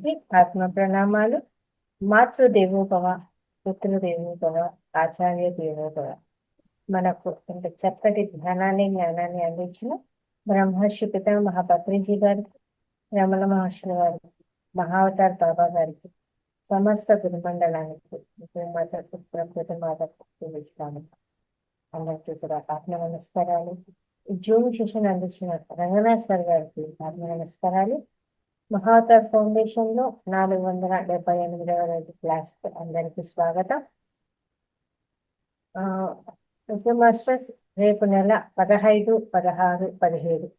అందరికీ ఆత్మ ప్రణామాలు. మాతృదేవోభవ, పితృదేవోభవ, ఆచార్య దేవోభవ. మనకు ఇంత చక్కటి జ్ఞానాన్ని అందించిన బ్రహ్మర్షి పితామహ పత్రిజీ గారికి, రమణ మహర్షుల వారికి, మహావతార్ బాబా గారికి, సమస్త గురుమండలానికి, మాత పుత్ర మాతకు విశ్రామం అందరికీ కూడా ఆత్మ నమస్కారాలు. జూమ్ సెషన్ అందించిన రంగనాథ్ సార్ గారికి ఆత్మ నమస్కారాలు. మహావతార్ ఫౌండేషన్ లో 478వ రోజు క్లాస్ అందరికీ స్వాగతం. మాస్టర్స్, రేపు నెల 15, 16, 17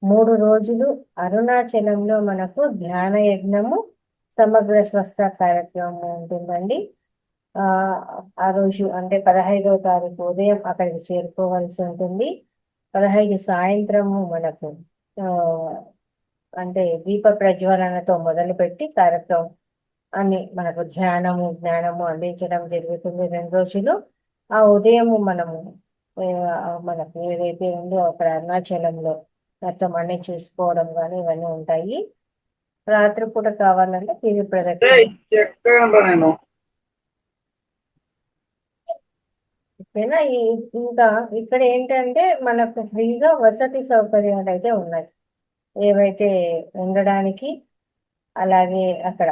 3 రోజులు అరుణాచలంలో మనకు ధ్యాన యజ్ఞము, సమగ్ర స్వస్థ కార్యక్రమం ఉంటుందండి. ఆ రోజు అంటే 15వ తారీఖు ఉదయం అక్కడికి చేరుకోవాల్సి ఉంటుంది. 15 సాయంత్రము మనకు అంటే దీప ప్రజ్వలనతో మొదలుపెట్టి కార్యక్రమం అని మనకు జ్ఞానము అందించడం జరుగుతుంది 2 రోజులు. ఆ ఉదయము మనకు ఏదైతే ఉందో అక్కడ అరుణాచలంలో మొత్తం అన్ని చూసుకోవడం కానీ ఇవన్నీ ఉంటాయి. రాత్రిపూట కావాలంటే టీవీ ప్రదర్శన. ఇంకా ఇక్కడ ఏంటంటే మనకు ఫ్రీగా వసతి సౌకర్యాలు అయితే ఉన్నాయి. ఏవైతే ఉండడానికి, అలాగే అక్కడ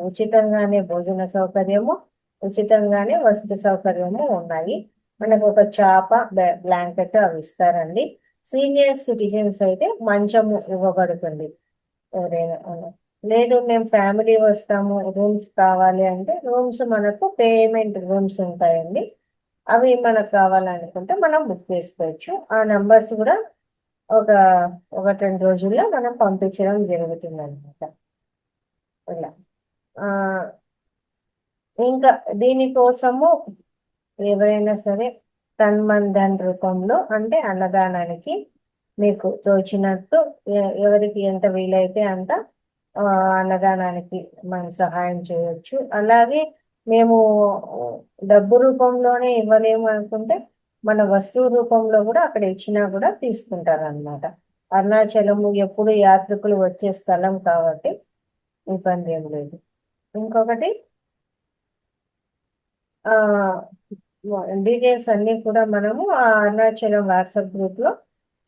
ఉచితంగానే భోజన సౌకర్యము, ఉచితంగానే వసతి సౌకర్యము ఉన్నాయి. మనకు ఒక చాప, బ్లాంకెట్ అవి ఇస్తారండి. సీనియర్ సిటిజన్స్ అయితే మంచము ఇవ్వబడుతుంది. ఎవరైనా లేదు మేము ఫ్యామిలీ వస్తాము, రూమ్స్ కావాలి అంటే రూమ్స్ మనకు పేమెంట్ రూమ్స్ ఉంటాయండి. అవి మనకు కావాలనుకుంటే మనం బుక్ చేసుకోవచ్చు. ఆ నంబర్స్ కూడా ఒకటి 2 రోజుల్లో మనం పంపించడం జరుగుతుంది అనమాట. ఇలా ఇంకా దీనికోసము ఎవరైనా సరే తన్మంధన్ రూపంలో అంటే అన్నదానానికి మీకు తోచినట్టు ఎవరికి ఎంత వీలైతే అంత అన్నదానానికి మనం సహాయం చేయొచ్చు. అలాగే మేము డబ్బు రూపంలోనే ఇవ్వలేము అనుకుంటే మన వస్తువు రూపంలో కూడా అక్కడ ఇచ్చినా కూడా తీసుకుంటారు అన్నమాట. అరుణాచలము ఎప్పుడు యాత్రికులు వచ్చే స్థలం కాబట్టి ఇబ్బంది ఏం లేదు. ఇంకొకటి డీటెయిల్స్ అన్ని కూడా మనము ఆ అరుణాచలం వాట్సాప్ గ్రూప్ లో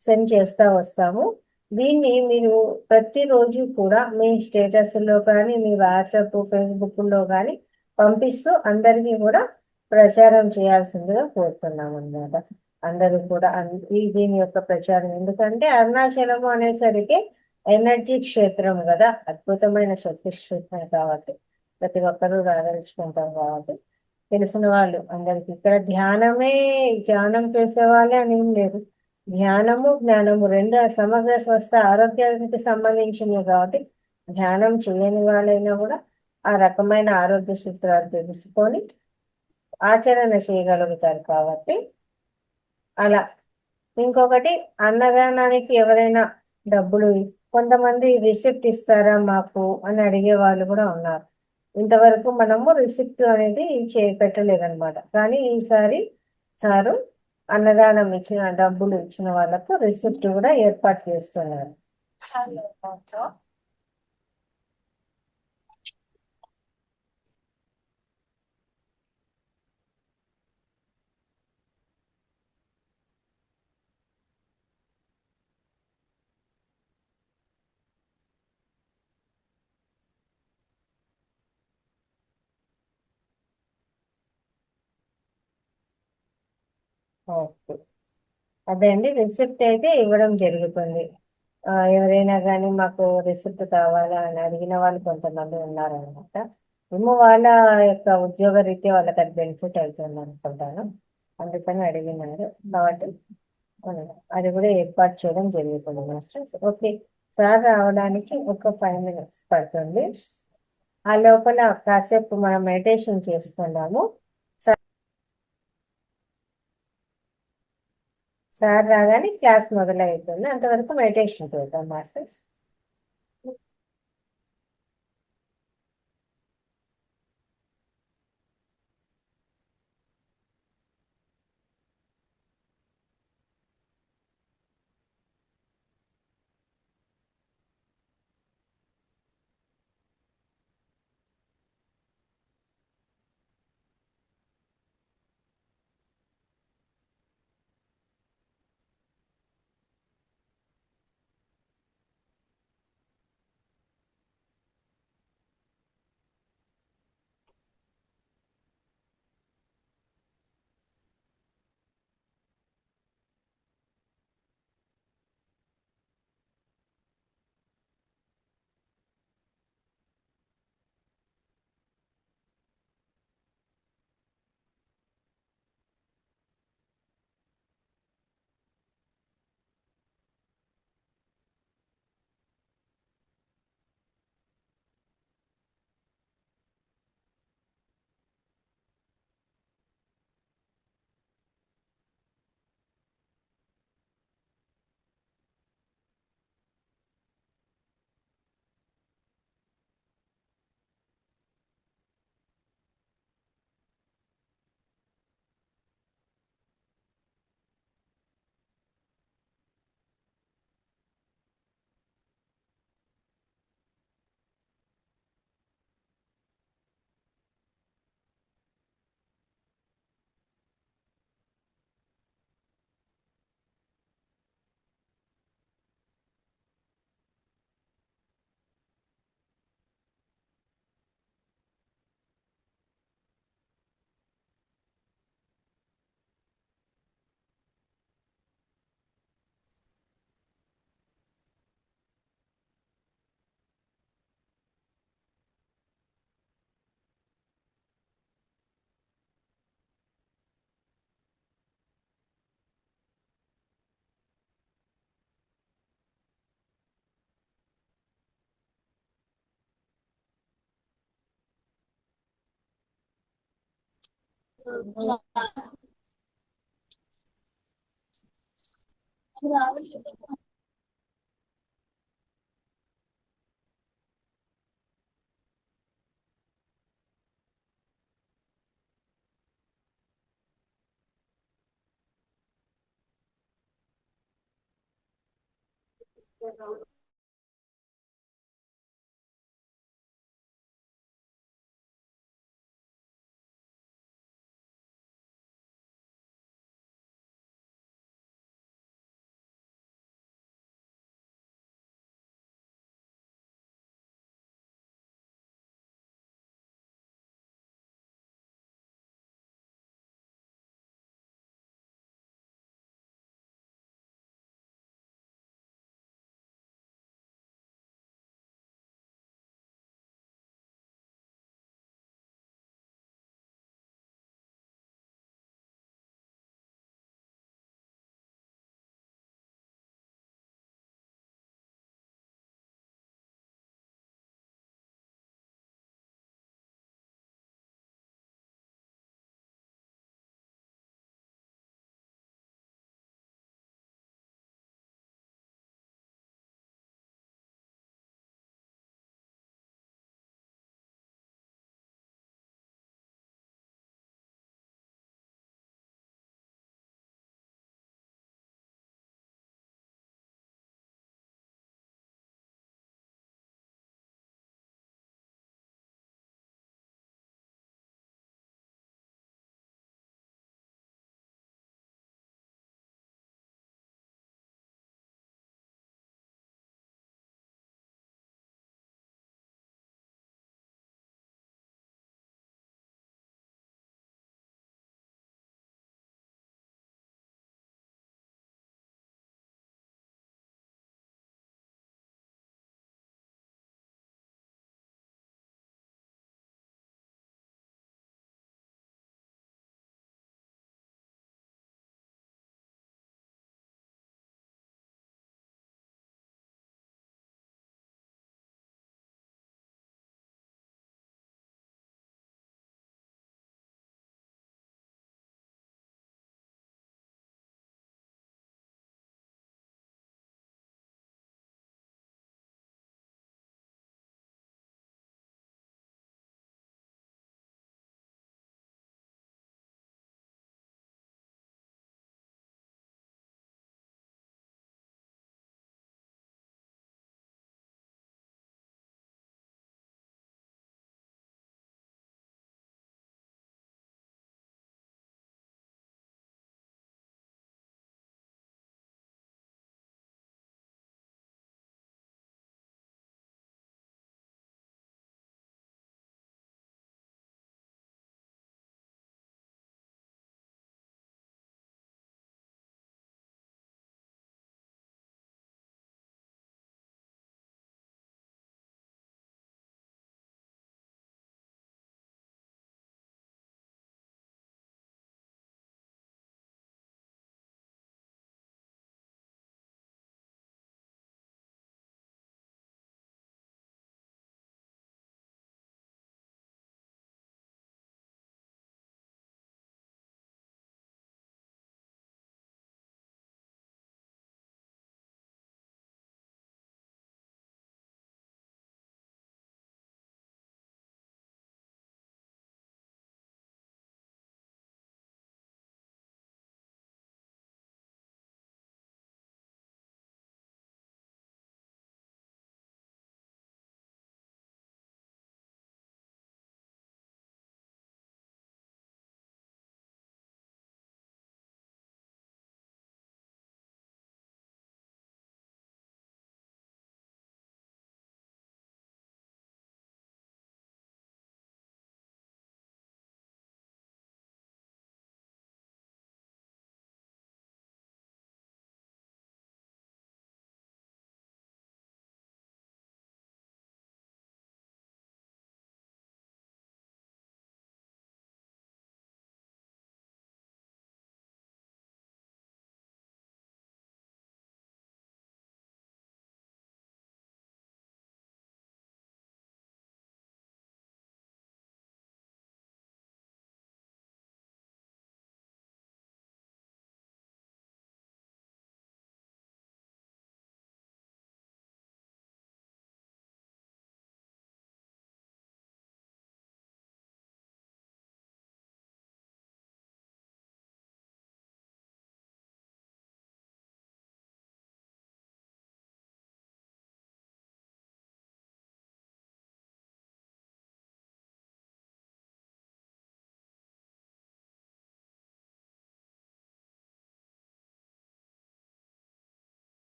సెండ్ చేస్తా వస్తాము. దీన్ని మీరు ప్రతిరోజు కూడా మీ స్టేటస్లో కానీ, మీ వాట్సాప్ ఫేస్బుక్లో కానీ పంపిస్తూ అందరికీ కూడా ప్రచారం చేయాల్సిందిగా కోరుతున్నాం అన్నమాట. అందరూ కూడా దీని యొక్క ప్రచారం, ఎందుకంటే అరుణాచలము అనేసరికి ఎనర్జీ క్షేత్రం కదా, అద్భుతమైన శక్తి క్షేత్రం కాబట్టి ప్రతి ఒక్కరూ రాదలుచుకుంటాం కాబట్టి తెలిసిన వాళ్ళు అందరికి ఇక్కడ ధ్యానం చేసే వాళ్ళే అని ఏం లేదు. ధ్యానము జ్ఞానము రెండు సమగ్ర స్వస్థ ఆరోగ్యానికి సంబంధించినవి కాబట్టి ధ్యానం చేయని వాళ్ళైనా కూడా ఆ రకమైన ఆరోగ్య సూత్రాలు తెలుసుకొని ఆచరణ చేయగలుగుతారు కాబట్టి అలా. ఇంకొకటి, అన్నదానానికి ఎవరైనా డబ్బులు కొంతమంది రిసిప్ట్ ఇస్తారా మాకు అని అడిగే వాళ్ళు కూడా ఉన్నారు. ఇంతవరకు మనము రిసిప్ట్ అనేది పెట్టలేదన్నమాట. కానీ ఈసారి సారు అన్నదానం ఇచ్చిన డబ్బులు ఇచ్చిన వాళ్ళకు రిసిప్ట్ కూడా ఏర్పాటు చేస్తున్నారు. ఓకే, అదే అండి, రిసిప్ట్ అయితే ఇవ్వడం జరుగుతుంది. ఎవరైనా కానీ మాకు రిసిప్ట్ కావాలా అని అడిగిన వాళ్ళు కొంతమంది ఉన్నారనమాట. ఏమో వాళ్ళ యొక్క ఉద్యోగ రీత్యా వాళ్ళకి అది బెనిఫిట్ అవుతుంది అనుకుంటాను, అందుకని అడిగినారు కాబట్టి అది కూడా ఏర్పాటు చేయడం జరుగుతుంది మాస్టర్స్. ఓకే, సార్ రావడానికి ఒక 5 minutes పడుతుంది. ఆ లోపల కాసేపు మనం మెడిటేషన్ చేసుకున్నాము. సార్ రాగానే క్లాస్ మొదలవుతుంది, అంతవరకు మెడిటేషన్ చేద్దాం మాస్టర్స్.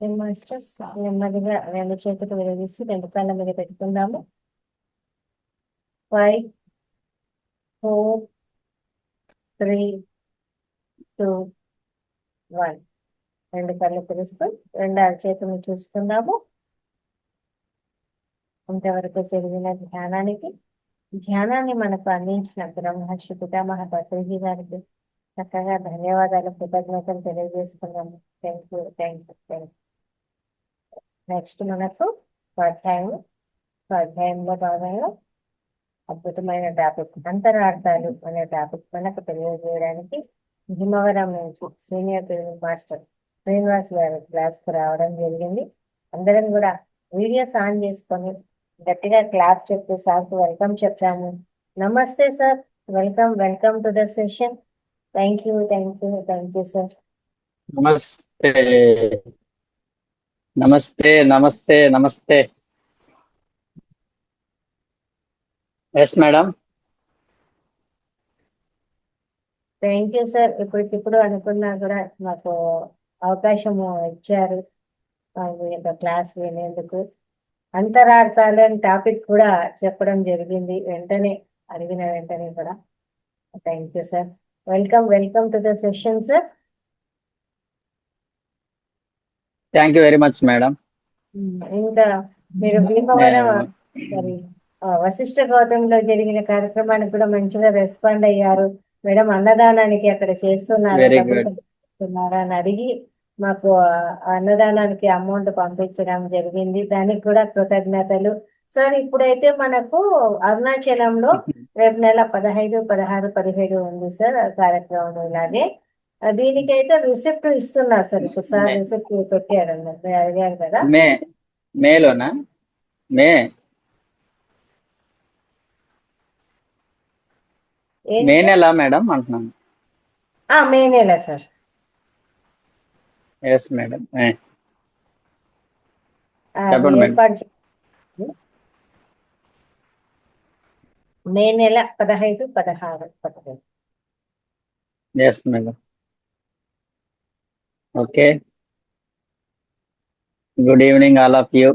మాస్టర్స్ నెమ్మదిగా రెండు చేతులు విడదీసి రెండు కాళ్ళ మీద పెట్టుకుందాము. 5, 4, 3, 2, 1. రెండు కళ్ళు తెరుస్తూ రెండు అరచేతులు చూసుకుందాము. ఇంతవరకు జరిగిన ధ్యానాన్ని మనకు అందించిన బ్రహ్మర్షి పితామహ పత్రిజీ గారికి చక్కగా ధన్యవాదాలు, కృతజ్ఞతలు తెలియజేసుకున్నాము. Thank you, thank you, thank you. Next మనకు స్వాధ్యాయంలో భాగంగా అద్భుతమైన టాపిక్ అంతరార్థాలు అనే టాపిక్ మనకు తెలియజేయడానికి భీమవరం నుంచి సీనియర్ ట్రైనింగ్ మాస్టర్ శ్రీనివాస్ గారు క్లాస్కు రావడం జరిగింది. అందరం కూడా వీడియోస్ ఆన్ చేసుకొని గట్టిగా క్లాప్ చెప్తూ సార్కు వెల్కమ్ చెప్పాము. నమస్తే sir, welcome welcome to the session. Thank you, thank you, thank you sir. నమస్తే నమస్తే నమస్తే నమస్తే. Yes madam. Thank you sir. ఇప్పటికిప్పుడు అనుకున్నా కూడా మాకు అవకాశము ఇచ్చారు మీ యొక్క క్లాస్ వినేందుకు. అంతరార్థాలు అనే టాపిక్ కూడా చెప్పడం జరిగింది వెంటనే, అడిగిన వెంటనే కూడా. Thank you sir. Welcome welcome to the session sir. Thank you very much madam. ఇంకా మీరు భీమవరం సారీ వశిష్ఠ గౌతంలో జరిగిన కార్యక్రమానికి కూడా మంచిగా రెస్పాండ్ అయ్యారు. మేడం అన్నదానానికి అక్కడ చేస్తున్నారు అని అడిగి మాకు అన్నదానానికి అమౌంట్ పంపించడం జరిగింది. దానికి కూడా కృతజ్ఞతలు సార్. ఇప్పుడైతే మనకు అరుణాచలంలో రేపు నెల 15, 16, 17 ఉంది సార్ కార్యక్రమం. ఇలాగే దీనికైతే రిసిప్ట్ ఇస్తున్నారు సార్. ఇప్పుడు సార్ రిసిప్ట్ పెట్టారు అన్నట్టు అడిగారు కదా. మేలోనా? మే నెల మేడం అంటున్నాను. మే నెల సార్. Yes madam. చెప్పండి మేడం. మే నెల 15, 16. Yes madam. Okay. Good evening all of you.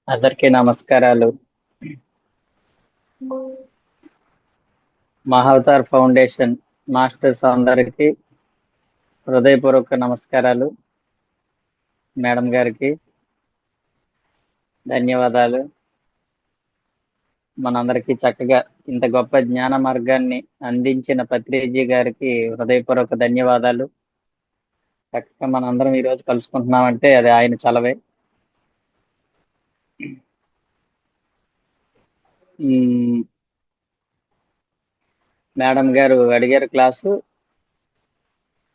అందరికీ నమస్కారాలు. మహావతార్ ఫౌండేషన్ మాస్టర్స్ అందరికి హృదయపూర్వక నమస్కారాలు. మేడం గారికి ధన్యవాదాలు. మనందరికీ చక్కగా ఇంత గొప్ప జ్ఞాన మార్గాన్ని అందించిన పత్రిజీ గారికి హృదయపూర్వక ధన్యవాదాలు. చక్కగా మనందరం ఈరోజు కలుసుకుంటున్నామంటే అది ఆయన చలవే. మేడం గారు అడిగారు క్లాసు.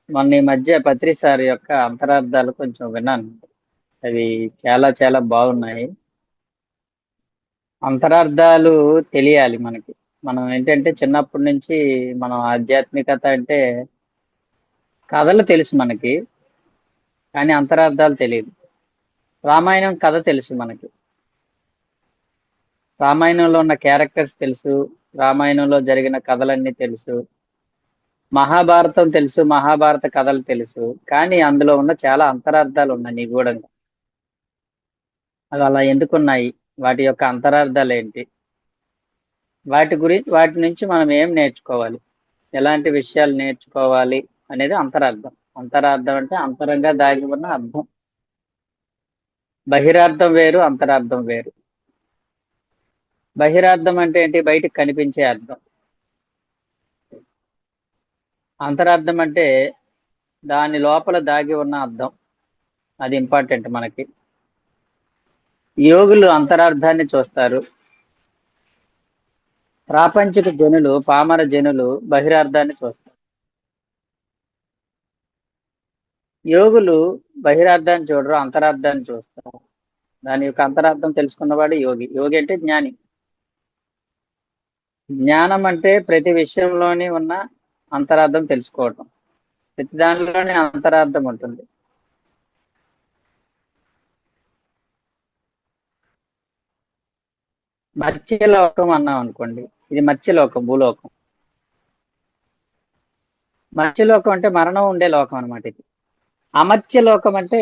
మొన్న ఈ మధ్య పత్రి సార్ యొక్క అంతరార్థాలు కొంచెం విన్నాను. అవి చాలా చాలా బాగున్నాయి. అంతరార్థాలు తెలియాలి మనకి. మనం ఏంటంటే చిన్నప్పటి నుంచి మనం ఆధ్యాత్మికత అంటే కథలు తెలుసు మనకి, కానీ అంతరార్థాలు తెలియదు. రామాయణం కథ తెలుసు మనకి, రామాయణంలో ఉన్న క్యారెక్టర్స్ తెలుసు, రామాయణంలో జరిగిన కథలన్నీ తెలుసు. మహాభారతం తెలుసు, మహాభారత కథలు తెలుసు, కానీ అందులో ఉన్న చాలా అంతరార్థాలు ఉన్నాయి నిగూఢంగా. అవి అలా ఎందుకున్నాయి, వాటి యొక్క అంతరార్థాలు ఏంటి, వాటి నుంచి మనం ఏం నేర్చుకోవాలి, ఎలాంటి విషయాలు నేర్చుకోవాలి అనేది అంతరార్థం. అంతరార్థం అంటే అంతరంగా దాగి ఉన్న అర్థం. బహిరార్థం వేరు, అంతరార్థం వేరు. బహిరార్థం అంటే ఏంటి? బయటికి కనిపించే అర్థం. అంతరార్థం అంటే దాని లోపల దాగి ఉన్న అర్థం. అది ఇంపార్టెంట్ మనకి. యోగులు అంతరార్థాన్ని చూస్తారు, ప్రాపంచిక జనులు, పామర జనులు బహిరార్థాన్ని చూస్తారు. యోగులు బహిరార్థాన్ని చూడరు, అంతరార్థాన్ని చూస్తారు. దాని యొక్క అంతరార్థం తెలుసుకున్నవాడు యోగి. యోగి అంటే జ్ఞాని. జ్ఞానం అంటే ప్రతి విషయంలోని ఉన్న అంతరార్థం తెలుసుకోవటం. ప్రతి దానిలోనే అంతరార్థం ఉంటుంది. మత్స్యలోకం అన్నాం అనుకోండి, ఇది మత్స్యలోకం, భూలోకం. మత్స్యలోకం అంటే మరణం ఉండే లోకం అనమాట. ఇది అమర్త్య లోకం అంటే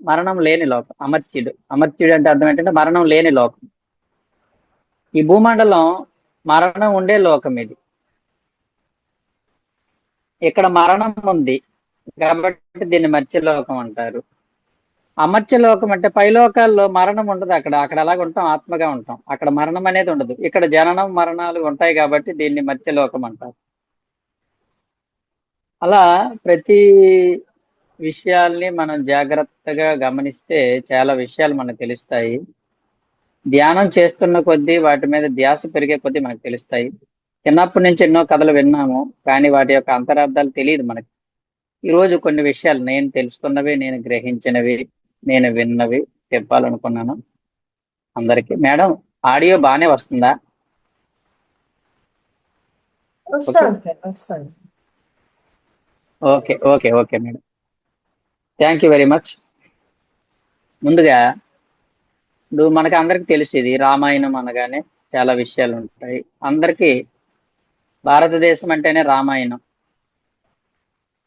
మరణం లేని లోకం. అమర్త్యుడు, అమర్త్యుడు అంటే అర్థం ఏంటంటే మరణం లేని లోకం. ఈ భూమండలం మరణం ఉండే లోకం ఇది. ఇక్కడ మరణం ఉంది కాబట్టి దీన్ని మర్త్యలోకం అంటారు. అమర్త్యలోకం అంటే పైలోకాల్లో మరణం ఉండదు. అక్కడ అక్కడ అలాగ ఉంటాం, ఆత్మగా ఉంటాం. అక్కడ మరణం అనేది ఉండదు. ఇక్కడ జననం మరణాలు ఉంటాయి కాబట్టి దీన్ని మర్త్యలోకం అంటారు. అలా ప్రతి విషయాల్ని మనం జాగ్రత్తగా గమనిస్తే చాలా విషయాలు మనకు తెలుస్తాయి. ధ్యానం చేస్తున్న కొద్దీ వాటి మీద ధ్యాస పెరిగే కొద్దీ మనకు తెలుస్తాయి. చిన్నప్పటి నుంచి ఎన్నో కథలు విన్నాము, కానీ వాటి యొక్క అంతరార్థాలు తెలియదు మనకి. ఈ రోజు కొన్ని విషయాలు నేను తెలుసుకున్నవి, నేను గ్రహించినవి, నేను విన్నవి చెప్పాలనుకున్నాను అందరికి. మేడం, ఆడియో బాగానే వస్తుందా? ఓకే వస్తాను సార్, వస్తాను. Okay okay okay madam, thank you very much. ముందుగా ఇప్పుడు మనకి అందరికి తెలిసి ఇది రామాయణం అనగానే చాలా విషయాలు ఉంటాయి. అందరికీ భారతదేశం అంటేనే రామాయణం.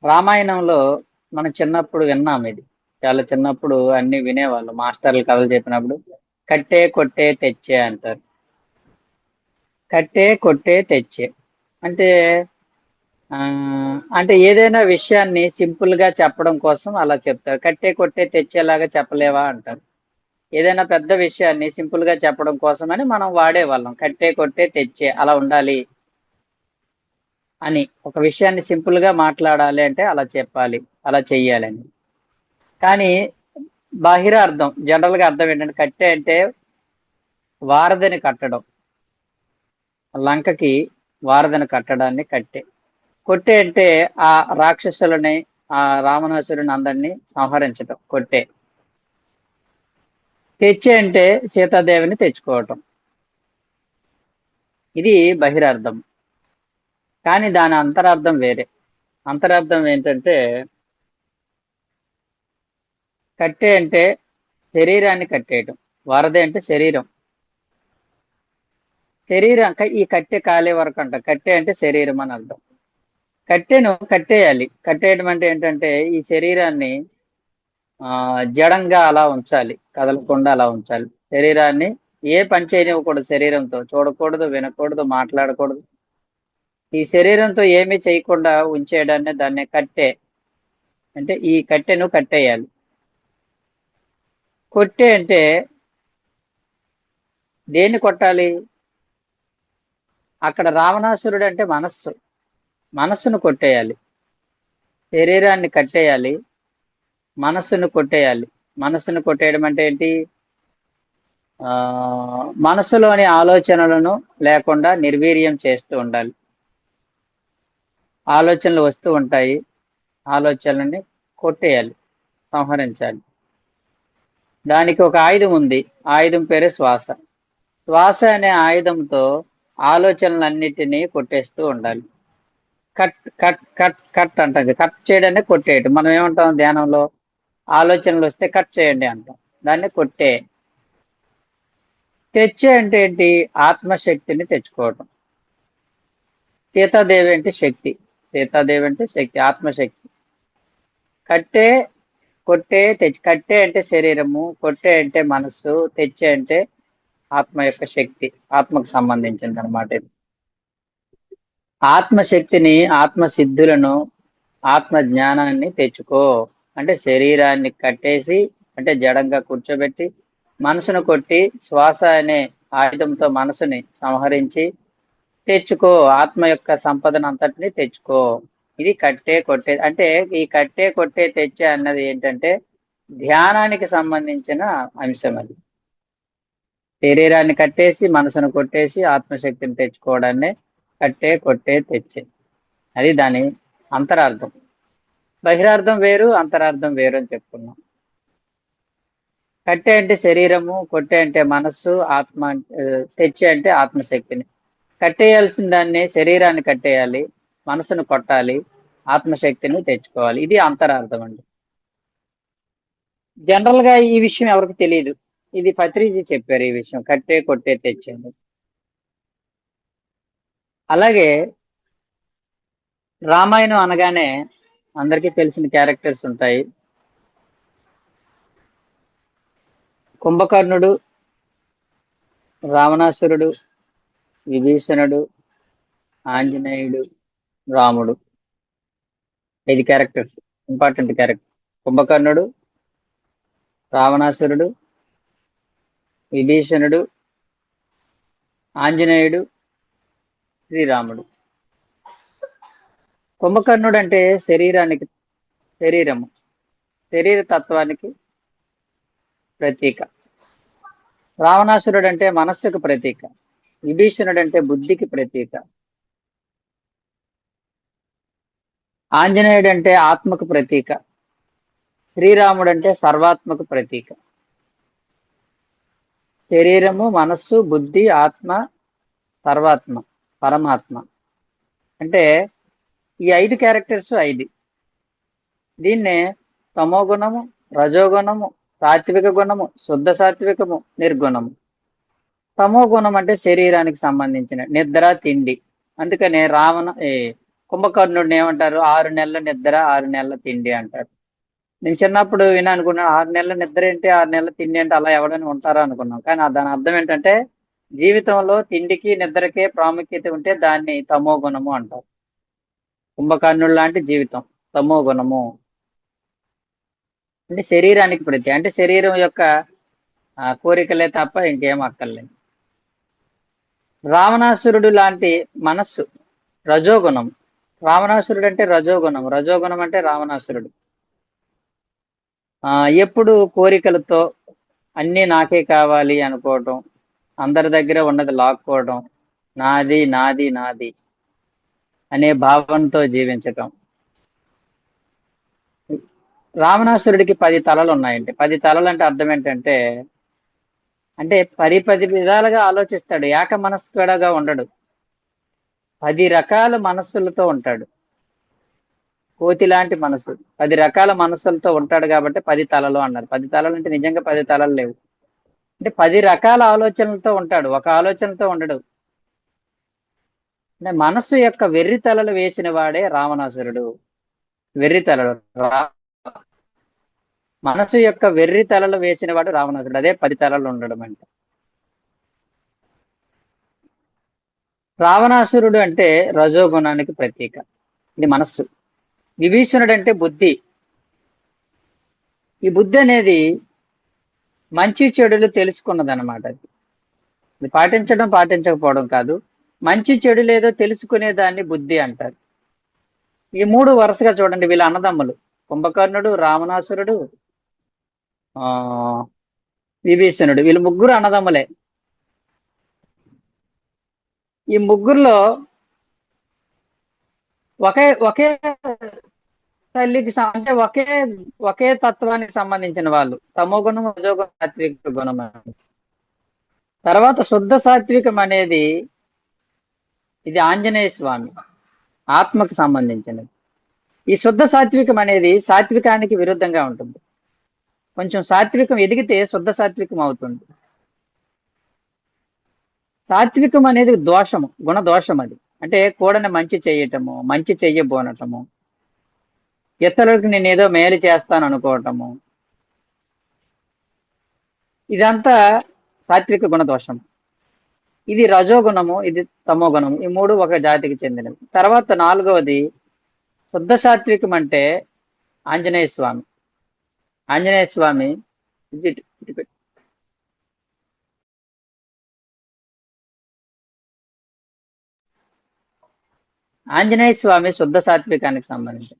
రామాయణంలో మనం చిన్నప్పుడు విన్నాం ఇది. చాలా చిన్నప్పుడు అన్ని వినేవాళ్ళు. మాస్టర్లు కథలు చెప్పినప్పుడు కట్టే కొట్టే తెచ్చే అంటారు. కట్టే కొట్టే తెచ్చే అంటే ఆ అంటే ఏదైనా విషయాన్ని సింపుల్ గా చెప్పడం కోసం అలా చెప్తారు. కట్టే కొట్టే తెచ్చేలాగా చెప్పలేవా అంటారు. ఏదైనా పెద్ద విషయాన్ని సింపుల్ గా చెప్పడం కోసమని మనం వాడేవాళ్ళం. కట్టే కొట్టే తెచ్చే అలా ఉండాలి అని. ఒక విషయాన్ని సింపుల్ గా మాట్లాడాలి అంటే అలా చెప్పాలి, అలా చెయ్యాలని. కానీ బాహిరార్థం, జనరల్ గా అర్థం ఏంటంటే కట్టె అంటే వారధిని కట్టడం. లంకకి వారధిని కట్టడాన్ని కట్టె. కొట్టె అంటే ఆ రాక్షసులని, ఆ రావణాసురుని అందరినీ సంహరించడం కొట్టె. తెచ్చే అంటే సీతాదేవిని తెచ్చుకోవటం. ఇది బహిరార్థం. కానీ దాని అంతరార్థం వేరే. అంతరార్థం ఏంటంటే కట్టె అంటే శరీరాన్ని కట్టేయటం. వారధి అంటే శరీరం. శరీరం ఈ కట్టె కాలే వరకు అంట. కట్టె అంటే శరీరం అని అర్థం. కట్టెను కట్టేయాలి. కట్టేయడం అంటే ఏంటంటే ఈ శరీరాన్ని జడంగా అలా ఉంచాలి, కదలకుండా అలా ఉంచాలి. శరీరాన్ని ఏ పని చేయనివ్వకూడదు. శరీరంతో చూడకూడదు, వినకూడదు, మాట్లాడకూడదు. ఈ శరీరంతో ఏమీ చేయకుండా ఉంచేయడాన్ని దాన్ని కట్టె అంటే. ఈ కట్టెను కట్టేయాలి. కొట్టే అంటే దేన్ని కొట్టాలి? అక్కడ రావణాసురుడు అంటే మనస్సు. మనస్సును కొట్టేయాలి. శరీరాన్ని కట్టేయాలి, మనస్సును కొట్టేయాలి. మనస్సును కొట్టేయడం అంటే ఏంటి? ఆ మనసులోని ఆలోచనలను లేకుండా నిర్వీర్యం చేస్తూ ఉండాలి. ఆలోచనలు వస్తూ ఉంటాయి, ఆలోచనలని కొట్టేయాలి, సంహరించాలి. దానికి ఒక ఆయుధం ఉంది. ఆయుధం పేరే శ్వాస. శ్వాస అనే ఆయుధంతో ఆలోచనలన్నిటినీ కొట్టేస్తూ ఉండాలి. కట్ కట్ కట్ కట్ అంటుంది. కట్ చేయడాన్ని కొట్టేయటం. మనం ఏమంటాం ధ్యానంలో? ఆలోచనలు వస్తే కట్ చేయండి అంటాం. దాన్ని కొట్టే. తెచ్చే అంటే ఏంటి? ఆత్మశక్తిని తెచ్చుకోవటం. సీతాదేవి అంటే శక్తి. సీతాదేవి అంటే శక్తి, ఆత్మశక్తి. కట్టే కొట్టే తెచ్చి. కట్టే అంటే శరీరము, కొట్టే అంటే మనస్సు, తెచ్చే అంటే ఆత్మ యొక్క శక్తి, ఆత్మకు సంబంధించింది అనమాట ఇది. ఆత్మశక్తిని, ఆత్మసిద్ధులను, ఆత్మ జ్ఞానాన్ని తెచ్చుకో అంటే శరీరాన్ని కట్టేసి, అంటే జడంగా కూర్చోబెట్టి, మనసును కొట్టి శ్వాస అనే ఆయుధంతో మనసుని సంహరించి తెచ్చుకో. ఆత్మ యొక్క సంపదను అంతటిని తెచ్చుకో. ఇది కట్టే కొట్టే అంటే. ఈ కట్టే కొట్టే తెచ్చే అన్నది ఏంటంటే ధ్యానానికి సంబంధించిన అంశం. అది శరీరాన్ని కట్టేసి మనసును కొట్టేసి ఆత్మశక్తిని తెచ్చుకోవడాన్ని కట్టే కొట్టే తెచ్చే. అది దాని అంతరార్థం. బహిరార్థం వేరు, అంతరార్థం వేరు అని చెప్పుకున్నాం. కట్టె అంటే శరీరము, కొట్టే అంటే మనస్సు, ఆత్మ తెచ్చే అంటే ఆత్మశక్తిని. కట్టేయాల్సిన దాన్ని శరీరాన్ని కట్టేయాలి, మనసును కొట్టాలి, ఆత్మశక్తిని తెచ్చుకోవాలి. ఇది అంతరార్థం అండి. జనరల్ గా ఈ విషయం ఎవరికి తెలియదు. ఇది పత్రిజీ చెప్పారు ఈ విషయం, కట్టే కొట్టే తెచ్చేది. అలాగే రామాయణం అనగానే అందరికీ తెలిసిన క్యారెక్టర్స్ ఉంటాయి. కుంభకర్ణుడు, రావణాసురుడు, విభీషణుడు, ఆంజనేయుడు, రాముడు. 5 క్యారెక్టర్స్, ఇంపార్టెంట్ క్యారెక్టర్. కుంభకర్ణుడు, రావణాసురుడు, విభీషణుడు, ఆంజనేయుడు, శ్రీరాముడు. కుంభకర్ణుడు అంటే శరీరము, శరీర తత్వానికి ప్రతీక. రావణాసురుడు అంటే మనస్సుకు ప్రతీక. విభీషణుడు అంటే బుద్ధికి ప్రతీక. ఆంజనేయుడు అంటే ఆత్మకు ప్రతీక. శ్రీరాముడు అంటే సర్వాత్మకు ప్రతీక. శరీరము, మనస్సు, బుద్ధి, ఆత్మ, సర్వాత్మ, పరమాత్మ అంటే ఈ 5 క్యారెక్టర్స్ 5. దీన్నే తమోగుణము, రజోగుణము, సాత్విక గుణము, శుద్ధ సాత్వికము, నిర్గుణము. తమో గుణం అంటే శరీరానికి సంబంధించిన నిద్ర, తిండి. అందుకనే కుంభకర్ణుడిని ఏమంటారు? 6 నెలల నిద్ర, 6 నెలల తిండి అంటారు. నేను చిన్నప్పుడు అనుకున్నాను, 6 నెలల నిద్ర ఏంటి, 6 నెలల తిండి అంటే అలా ఎవరైనా ఉంటారా అనుకున్నాం. కానీ దాని అర్థం ఏంటంటే జీవితంలో తిండికి నిద్రకే ప్రాముఖ్యత ఉంటే దాన్ని తమో గుణము అంటారు. కుంభకర్ణుడు లాంటి జీవితం తమో గుణము అంటే శరీరానికి ప్రతి, అంటే శరీరం యొక్క కోరికలే తప్ప ఇంకేం అక్కర్లేదు. రావణాసురుడు లాంటి మనస్సు రజోగుణం. రావణాసురుడు అంటే రజోగుణం, రజోగుణం అంటే రావణాసురుడు. ఎప్పుడు కోరికలతో అన్నీ నాకే కావాలి అనుకోవటం, అందరి దగ్గర ఉన్నది లాక్కోవడం, నాది నాది నాది అనే భావంతో జీవించటం. రావణాసురుడికి 10 తలలు ఉన్నాయండి. 10 తలలు అంటే అర్థం ఏంటంటే అంటే 10 విధాలుగా ఆలోచిస్తాడు. ఏక మనస్కుడుగా ఉండడు. 10 రకాల మనస్సులతో ఉంటాడు. కోతి లాంటి మనసు 10 రకాల మనస్సులతో ఉంటాడు కాబట్టి 10 తలలు అన్నారు. 10 తలలు అంటే నిజంగా 10 తలలు లేవు. అంటే 10 రకాల ఆలోచనలతో ఉంటాడు, ఒక ఆలోచనతో ఉండడు. అంటే మనస్సు యొక్క వెర్రి తలలు వేసిన వాడే రావణాసురుడు. వెర్రి తలలు, మనసు యొక్క వెర్రి తలలు వేసిన వాడు రావణాసురుడు. అదే 10 తలలు ఉండడం అంటే. రావణాసురుడు అంటే రజోగుణానికి ప్రతీక, ఇది మనస్సు. విభీషణుడు అంటే బుద్ధి. ఈ బుద్ధి అనేది మంచి చెడులు తెలుసుకున్నదన్నమాట. అది పాటించడం పాటించకపోవడం కాదు, మంచి చెడు లేదో తెలుసుకునే దాన్ని బుద్ధి అంటారు. ఈ 3 వరుసగా చూడండి, వీళ్ళ అన్నదమ్ములు. కుంభకర్ణుడు, రావణాసురుడు, విభీషణుడు, వీళ్ళు 3 అన్నదమ్ములే. ఈ 3లో ఒకే తల్లికి అంటే ఒకే తత్వానికి సంబంధించిన వాళ్ళు. తమో గుణం, రజోగుణం, సాత్విక గుణం. తర్వాత శుద్ధ సాత్వికం అనేది ఇది ఆంజనేయ స్వామి, ఆత్మకు సంబంధించినది. ఈ శుద్ధ సాత్వికం అనేది సాత్వికానికి విరుద్ధంగా ఉంటుంది. కొంచెం సాత్వికం ఎదిగితే శుద్ధ సాత్వికం అవుతుంది. సాత్వికం అనేది దోషము, గుణదోషం. అది అంటే కూడని మంచి చేయటము, మంచి చెయ్యబోనటము, ఇతరులకు నేనేదో మేలు చేస్తాను అనుకోవటము, ఇదంతా సాత్విక గుణదోషం. ఇది రజోగుణము, ఇది తమో గుణము. ఈ 3 ఒక జాతికి చెందినవి. తర్వాత 4వది శుద్ధ సాత్వికం అంటే ఆంజనేయ స్వామి. ఆంజనేయ స్వామి ఆంజనేయ స్వామి శుద్ధ సాత్వికానికి సంబంధించి.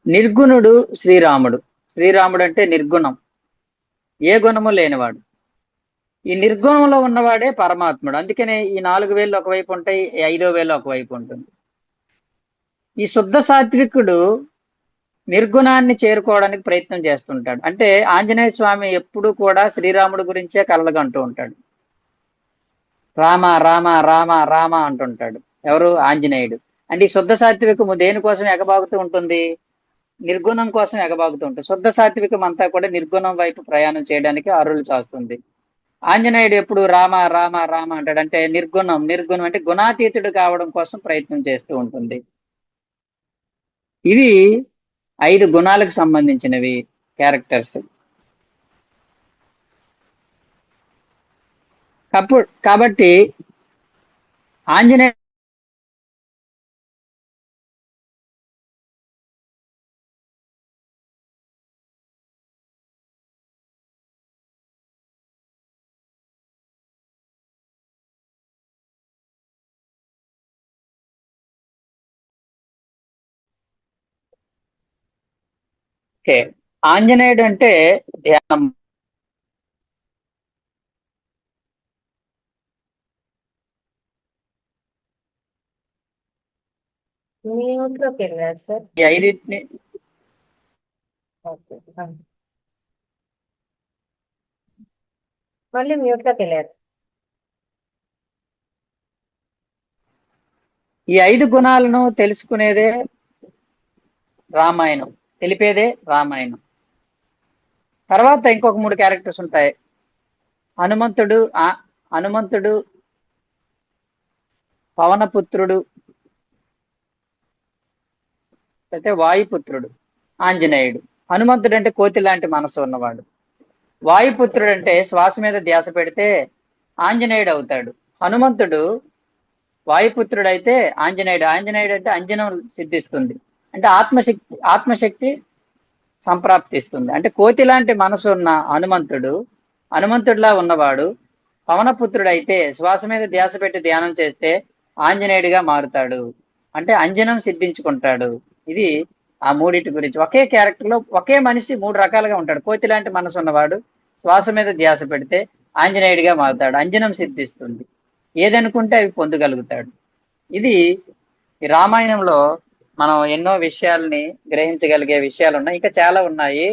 నిర్గుణుడు శ్రీరాముడు. శ్రీరాముడు అంటే నిర్గుణం, ఏ గుణము లేనివాడు. ఈ నిర్గుణంలో ఉన్నవాడే పరమాత్ముడు. అందుకనే ఈ 4 వేళ్ళు ఒకవైపు ఉంటాయి, 5వ వేలు ఒకవైపు ఉంటుంది. ఈ శుద్ధ సాత్వికుడు నిర్గుణాన్ని చేరుకోవడానికి ప్రయత్నం చేస్తుంటాడు. అంటే ఆంజనేయ స్వామి ఎప్పుడు కూడా శ్రీరాముడు గురించే కలలుగంటూ ఉంటాడు. రామ రామ రామ రామ అంటుంటాడు. ఎవరు? ఆంజనేయుడు. అంటే ఈ శుద్ధ సాత్వికము దేనికోసం ఎగబాగుతూ ఉంటుంది? నిర్గుణం కోసం ఎగబాగుతూ ఉంటుంది. శుద్ధ సాత్వికం అంతా కూడా నిర్గుణం వైపు ప్రయాణం చేయడానికి అరులు చాస్తుంది. ఆంజనేయుడు ఎప్పుడు రామ రామ రామ అంటాడంటే నిర్గుణం అంటే గుణాతీతుడు కావడం కోసం ప్రయత్నం చేస్తూ ఉంటుంది. ఇవి 5 గుణాలకు సంబంధించినవి క్యారెక్టర్స్. కాబట్టి ఆంజనేయ ఓకే, ఆంజనేయుడు అంటే ధ్యానం. మ్యూట్లోకి వెళ్ళారు సార్. ఈ ఐదింటిని ఓకే. మళ్ళీ మ్యూట్లోకి వెళ్ళారు. ఈ 5 గుణాలను తెలుసుకునేదే రామాయణం, తెలిపేదే రామాయణం. తర్వాత ఇంకొక 3 క్యారెక్టర్స్ ఉంటాయి. హనుమంతుడు హనుమంతుడు, పవనపుత్రుడు, అయితే వాయుపుత్రుడు, ఆంజనేయుడు. హనుమంతుడు అంటే కోతి లాంటి మనసు ఉన్నవాడు. వాయుపుత్రుడు అంటే శ్వాస మీద ధ్యాస పెడితే ఆంజనేయుడు అవుతాడు. హనుమంతుడు వాయుపుత్రుడు అయితే ఆంజనేయుడు. ఆంజనేయుడు అంటే అంజనం సిద్ధిస్తుంది, అంటే ఆత్మశక్తి సంప్రాప్తిస్తుంది. అంటే కోతి లాంటి మనసు ఉన్న హనుమంతుడిలా ఉన్నవాడు పవనపుత్రుడు అయితే శ్వాస మీద ధ్యాస పెట్టి ధ్యానం చేస్తే ఆంజనేయుడిగా మారుతాడు, అంటే అంజనం సిద్ధించుకుంటాడు. ఇది ఆ మూడింటి గురించి. ఒకే క్యారెక్టర్ లో ఒకే మనిషి 3 రకాలుగా ఉంటాడు. కోతి లాంటి మనసు ఉన్నవాడు శ్వాస మీద ధ్యాస పెడితే ఆంజనేయుడిగా మారుతాడు, అంజనం సిద్ధిస్తుంది, ఏదనుకుంటే అవి పొందగలుగుతాడు. ఇది ఈ రామాయణంలో మనం ఎన్నో విషయాల్ని గ్రహించగలిగే విషయాలు ఉన్నాయి. ఇంకా చాలా ఉన్నాయి,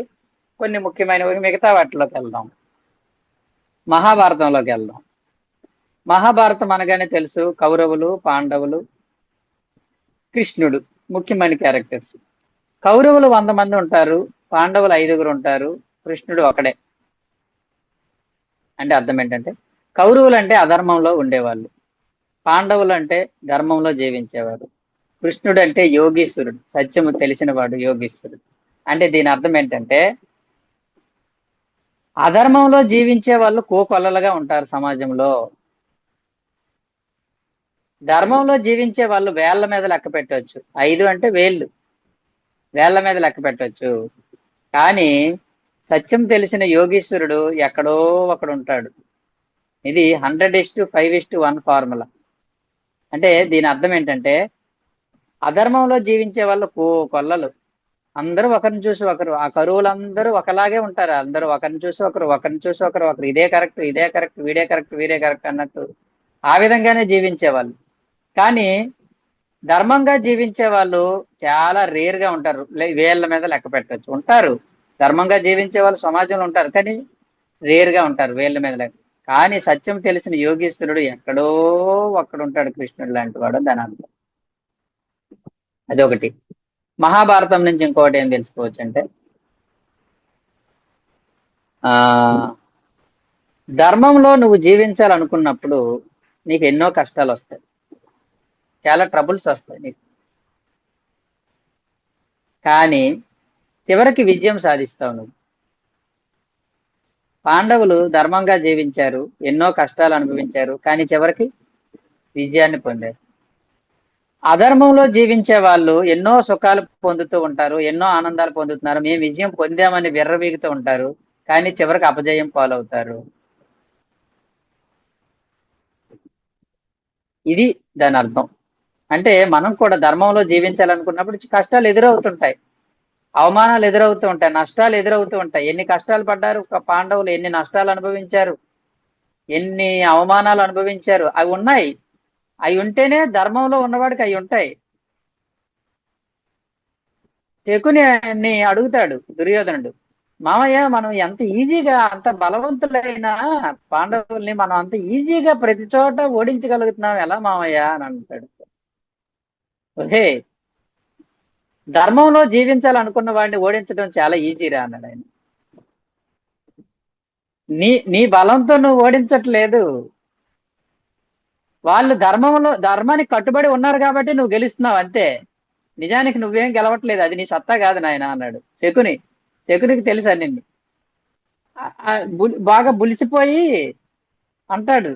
కొన్ని ముఖ్యమైనవి. మిగతా వాటిలోకి వెళ్దాం. మహాభారతంలోకి వెళ్దాం. మహాభారతం అనగానే తెలుసు, కౌరవులు, పాండవులు, కృష్ణుడు ముఖ్యమైన క్యారెక్టర్స్. కౌరవులు 100 మంది ఉంటారు, పాండవులు 5గురు ఉంటారు, కృష్ణుడు ఒకడే. అంటే అర్థం ఏంటంటే, కౌరవులు అంటే అధర్మంలో ఉండేవాళ్ళు, పాండవులు అంటే ధర్మంలో జీవించేవారు, కృష్ణుడు అంటే యోగీశ్వరుడు, సత్యము తెలిసినవాడు, యోగీశ్వరుడు. అంటే దీని అర్థం ఏంటంటే, అధర్మంలో జీవించే వాళ్ళు కోకొల్లలుగా ఉంటారు సమాజంలో, ధర్మంలో జీవించే వాళ్ళు వేళ్ల మీద లెక్క పెట్టవచ్చు. 5 అంటే వేళ్ల మీద లెక్క పెట్టవచ్చు. కానీ సత్యం తెలిసిన యోగీశ్వరుడు ఎక్కడో ఒకడు ఉంటాడు. ఇది 100:5:1 ఫార్ములా. అంటే దీని అర్థం ఏంటంటే, అధర్మంలో జీవించే వాళ్ళు కొల్లలు, అందరూ ఒకరిని చూసి ఒకరు, ఆ కరువులందరూ ఒకలాగే ఉంటారు. అందరూ ఒకరిని చూసి ఒకరు ఇదే కరెక్ట్, ఇదే కరెక్ట్, వీడే కరెక్ట్ అన్నట్టు ఆ విధంగానే జీవించేవాళ్ళు. కానీ ధర్మంగా జీవించే వాళ్ళు చాలా రేర్ గా ఉంటారు, వేళ్ల మీద లెక్క పెట్టచ్చు. ఉంటారు, ధర్మంగా జీవించే వాళ్ళు సమాజంలో ఉంటారు, కానీ రేర్ గా ఉంటారు, వేళ్ల మీద లెక్క. కానీ సత్యం తెలిసిన యోగీశ్వరుడు ఎక్కడో ఒక్కడుంటాడు, కృష్ణుడు లాంటి వాడు, దాని అర్థం. అదొకటి. మహాభారతం నుంచి ఇంకొకటి ఏం తెలుసుకోవచ్చు అంటే, ఆ ధర్మంలో నువ్వు జీవించాలనుకున్నప్పుడు నీకు ఎన్నో కష్టాలు వస్తాయి, చాలా ట్రబుల్స్ వస్తాయి నీకు. కానీ చివరికి విజయం సాధిస్తావు నువ్వు. పాండవులు ధర్మంగా జీవించారు, ఎన్నో కష్టాలు అనుభవించారు, కానీ చివరికి విజయాన్ని పొందారు. అధర్మంలో జీవించే వాళ్ళు ఎన్నో సుఖాలు పొందుతూ ఉంటారు, ఎన్నో ఆనందాలు పొందుతున్నారు, మేము విజయం పొందామని విర్రవీగుతూ ఉంటారు, కానీ చివరికి అపజయం పాలవుతారు. ఇది దాని అర్థం. అంటే మనం కూడా ధర్మంలో జీవించాలనుకున్నప్పుడు కష్టాలు ఎదురవుతుంటాయి, అవమానాలు ఎదురవుతూ ఉంటాయి, నష్టాలు ఎదురవుతూ ఉంటాయి. ఎన్ని కష్టాలు పడ్డారు పాండవులు, ఎన్ని నష్టాలు అనుభవించారు, ఎన్ని అవమానాలు అనుభవించారు, అవి ఉన్నాయి. అవి ఉంటేనే ధర్మంలో ఉన్నవాడికి అవి ఉంటాయి. శకుని అడుగుతాడు దుర్యోధనుడు, మామయ్య మనం ఎంత ఈజీగా, అంత బలవంతులైన పాండవుల్ని మనం అంత ఈజీగా ప్రతి చోట ఓడించగలుగుతున్నాం ఎలా మామయ్య అని అంటాడు. ఓహే, ధర్మంలో జీవించాలనుకున్న వాడిని ఓడించడం చాలా ఈజీరా అన్నాడు ఆయన. నీ బలంతో నువ్వు ఓడించట్లేదు, వాళ్ళు ధర్మానికి కట్టుబడి ఉన్నారు కాబట్టి నువ్వు గెలుస్తున్నావు అంతే, నిజానికి నువ్వేం గెలవట్లేదు, అది నీ సత్తా కాదు నాయన అన్నాడు శకునికి తెలుసా నిన్ను. బాగా బులిసిపోయి అంటాడు,